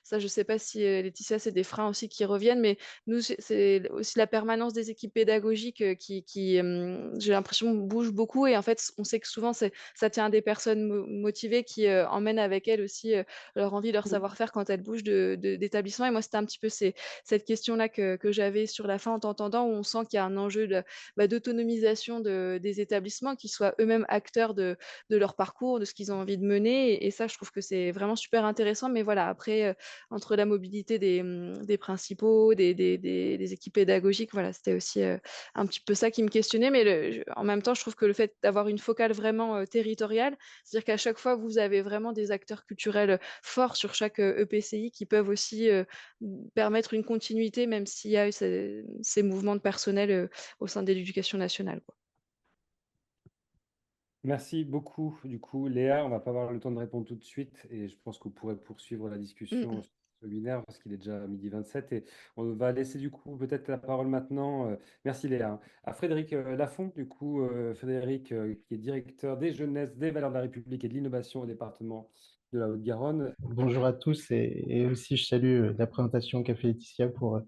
ça, je sais pas si Laetitia, c'est des freins aussi qui reviennent, mais nous, c'est aussi la permanence des équipes pédagogiques qui j'ai l'impression, bouge beaucoup. Et en fait, on sait que souvent, ça tient à des personnes motivées qui emmènent avec elles aussi leur envie, leur savoir-faire quand elles bougent d'établissement. Et moi, c'était un petit peu cette question-là que j'avais sur la fin en t'entendant, où on sent qu'il y a un enjeu d'autonomisation des établissements, qui soient eux-mêmes acteurs de leur parcours, de ce qu'ils ont envie de mener. Et ça, je trouve que c'est vraiment super intéressant. Mais voilà, après, entre la mobilité des principaux, des équipes pédagogiques, voilà, c'était aussi un petit peu ça qui me questionnait. Mais en même temps, je trouve que le fait d'avoir une focale vraiment territoriale, c'est-à-dire qu'à chaque fois, vous avez vraiment des acteurs culturels forts sur chaque EPCI qui peuvent aussi permettre une continuité, même s'il y a eu ces mouvements de personnel au sein de l'éducation nationale, quoi. Merci beaucoup. Du coup, Léa, on va pas avoir le temps de répondre tout de suite et je pense qu'on pourrait poursuivre la discussion sur ce webinaire parce qu'il est déjà 12h27 et on va laisser du coup peut-être la parole maintenant. Merci Léa, hein, à Frédéric Lafont, du coup, Frédéric qui est directeur des jeunesses, des valeurs de la République et de l'innovation au département de la Haute-Garonne. Bonjour à tous et aussi je salue la présentation qu'a fait Laetitia pour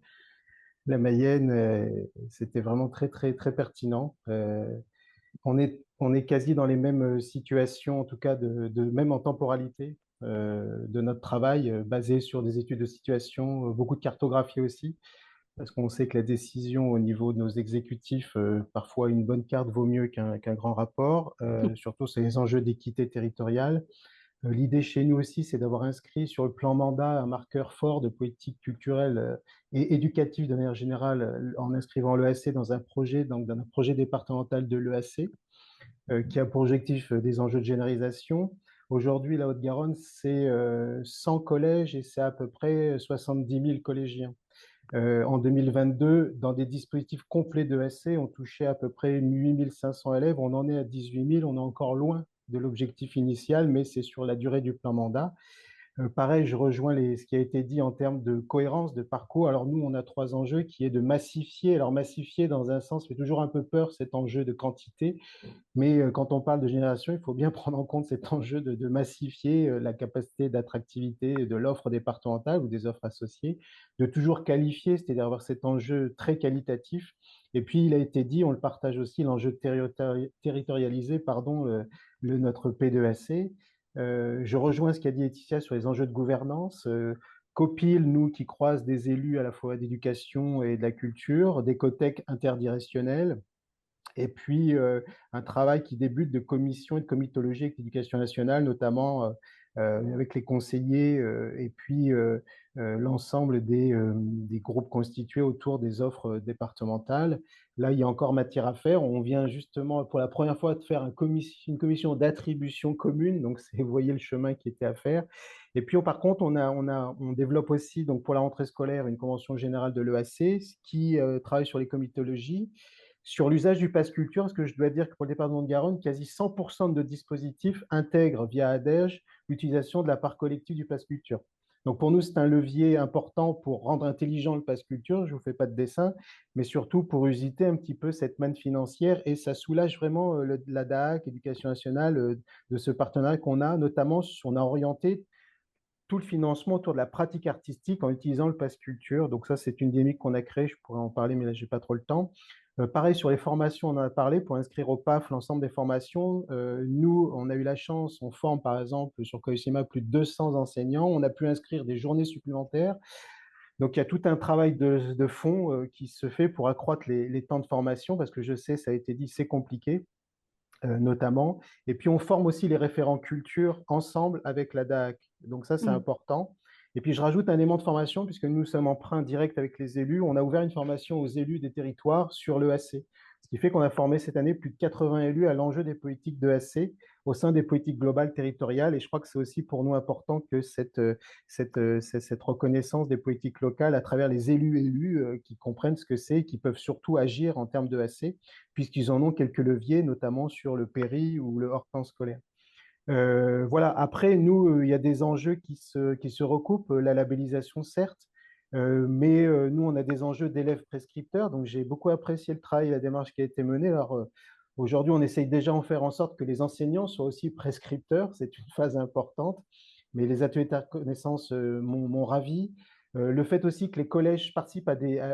la Mayenne. C'était vraiment très très très pertinent. On est quasi dans les mêmes situations, en tout cas même en temporalité. de notre travail, basé sur des études de situation, beaucoup de cartographie aussi, parce qu'on sait que la décision au niveau de nos exécutifs, parfois une bonne carte vaut mieux qu'un grand rapport, surtout sur les enjeux d'équité territoriale. L'idée chez nous aussi, c'est d'avoir inscrit sur le plan mandat un marqueur fort de politique culturelle et éducative de manière générale, en inscrivant l'EAC dans un projet, donc dans un projet départemental de l'EAC, qui a pour objectif des enjeux de généralisation. Aujourd'hui, la Haute-Garonne, c'est 100 collèges et c'est à peu près 70 000 collégiens. En 2022, dans des dispositifs complets d'EAC, on touchait à peu près 8 500 élèves. On en est à 18 000, on est encore loin de l'objectif initial, mais c'est sur la durée du plan mandat. Pareil, je rejoins ce qui a été dit en termes de cohérence de parcours. Alors nous, on a 3 enjeux qui est de massifier. Alors massifier, dans un sens, fait toujours un peu peur, cet enjeu de quantité. Mais quand on parle de génération, il faut bien prendre en compte cet enjeu de massifier la capacité d'attractivité de l'offre départementale ou des offres associées, de toujours qualifier, c'est-à-dire avoir cet enjeu très qualitatif. Et puis, il a été dit, on le partage aussi, l'enjeu territorialisé, pardon, notre P2AC. Je rejoins ce qu'a dit Laetitia sur les enjeux de gouvernance. Copil, nous qui croisent des élus à la fois d'éducation et de la culture, des COTEC interdirectionnels, et puis un travail qui débute de commission et de comitologie avec l'éducation nationale, notamment avec les conseillers et puis l'ensemble des groupes constitués autour des offres départementales. Là, il y a encore matière à faire. On vient justement pour la première fois de faire une commission d'attribution commune, donc vous voyez le chemin qui était à faire. Et puis par contre, on développe aussi donc pour la rentrée scolaire une convention générale de l'EAC qui travaille sur les comitologies. Sur l'usage du pass culture, parce que je dois dire que pour le département de Garonne, quasi 100% de dispositifs intègrent via ADEGE l'utilisation de la part collective du pass culture. Donc pour nous, c'est un levier important pour rendre intelligent le pass culture. Je ne vous fais pas de dessin, mais surtout pour usiter un petit peu cette manne financière et ça soulage vraiment la DAAC, Éducation nationale, de ce partenariat qu'on a. Notamment, on a orienté tout le financement autour de la pratique artistique en utilisant le pass culture. Donc ça, c'est une dynamique qu'on a créée. Je pourrais en parler, mais là, je n'ai pas trop le temps. Pareil sur les formations, on en a parlé, pour inscrire au PAF l'ensemble des formations. Nous, on a eu la chance, on forme par exemple sur Collegima plus de 200 enseignants. On a pu inscrire des journées supplémentaires. Donc il y a tout un travail de fond qui se fait pour accroître les temps de formation, parce que je sais, ça a été dit, c'est compliqué. Notamment. Et puis, on forme aussi les référents culture ensemble avec la DAAC. Donc ça, c'est important. Et puis, je rajoute un élément de formation, puisque nous sommes en emprunt direct avec les élus. On a ouvert une formation aux élus des territoires sur l'EAC. Ce qui fait qu'on a formé cette année plus de 80 élus à l'enjeu des politiques d'EAC au sein des politiques globales territoriales. Et je crois que c'est aussi pour nous important que cette reconnaissance des politiques locales à travers les élus qui comprennent ce que c'est et qui peuvent surtout agir en termes d'EAC, puisqu'ils en ont quelques leviers, notamment sur le péri ou le hors-temps scolaire. Voilà. Après, nous, il y a des enjeux qui se recoupent. La labellisation, certes, mais nous, on a des enjeux d'élèves prescripteurs. Donc, j'ai beaucoup apprécié le travail et la démarche qui a été menée. Alors, aujourd'hui, on essaye déjà de faire en sorte que les enseignants soient aussi prescripteurs. C'est une phase importante. Mais les ateliers de connaissance m'ont ravi. Le fait aussi que les collèges participent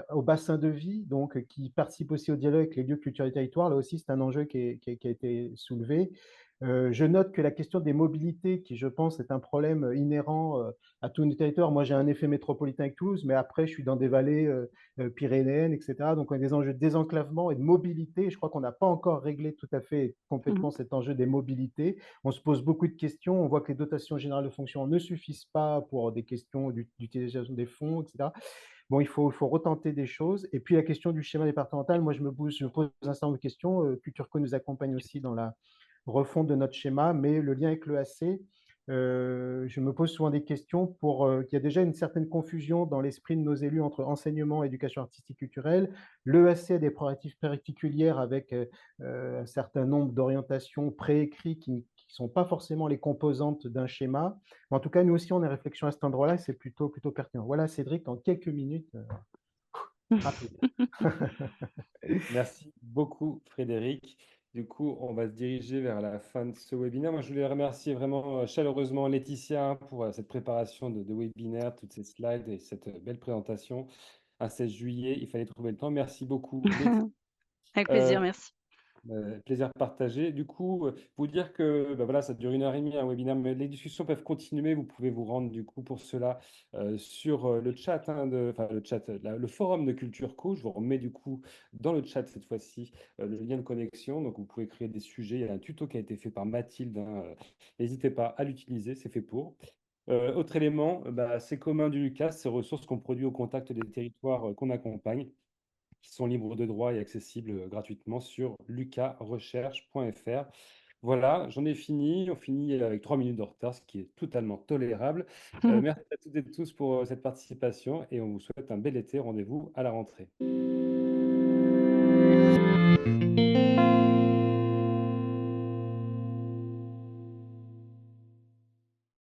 au bassin de vie, donc qui participent aussi au dialogue avec les lieux culturels et territoires, là aussi, c'est un enjeu qui a été soulevé. Je note que la question des mobilités, qui je pense est un problème inhérent à tous nos territoires. Moi, j'ai un effet métropolitain avec Toulouse, mais après, je suis dans des vallées pyrénéennes, etc. Donc, on a des enjeux de désenclavement et de mobilité. Je crois qu'on n'a pas encore réglé tout à fait complètement cet enjeu des mobilités. On se pose beaucoup de questions. On voit que les dotations générales de fonction ne suffisent pas pour des questions d'utilisation des fonds, etc. Bon, il faut retenter des choses. Et puis, la question du schéma départemental, moi, je me pose un certain nombre de questions. Cultureco nous accompagne aussi dans la refonte de notre schéma, mais le lien avec l'EAC, je me pose souvent des questions qu'il y a déjà une certaine confusion dans l'esprit de nos élus entre enseignement et éducation artistique culturelle. L'EAC a des prérogatives particulières avec un certain nombre d'orientations préécrites qui ne sont pas forcément les composantes d'un schéma. Mais en tout cas, nous aussi, on a une réflexion à cet endroit-là et c'est plutôt pertinent. Voilà, Cédric, en quelques minutes. Rapide. Merci beaucoup, Frédéric. Du coup, on va se diriger vers la fin de ce webinaire. Moi, je voulais remercier vraiment chaleureusement Laetitia pour cette préparation de webinaire, toutes ces slides et cette belle présentation. Un 16 juillet, il fallait trouver le temps. Merci beaucoup, Laetitia. Avec plaisir, merci. Plaisir partagé. Du coup, vous dire que bah voilà, ça dure 1 heure et demie un webinaire, mais les discussions peuvent continuer. Vous pouvez vous rendre du coup pour cela sur le chat, hein, enfin le chat, le forum de Culture Co. Je vous remets du coup dans le chat cette fois-ci le lien de connexion. Donc vous pouvez créer des sujets. Il y a un tuto qui a été fait par Mathilde, hein, n'hésitez pas à l'utiliser, c'est fait pour. Autre élément, bah, c'est commun du Lucas, ces ressources qu'on produit au contact des territoires qu'on accompagne, qui sont libres de droit et accessibles gratuitement sur lucarecherche.fr. Voilà, j'en ai fini. On finit avec 3 minutes de retard, ce qui est totalement tolérable. Merci à toutes et tous pour cette participation et on vous souhaite un bel été. Rendez-vous à la rentrée.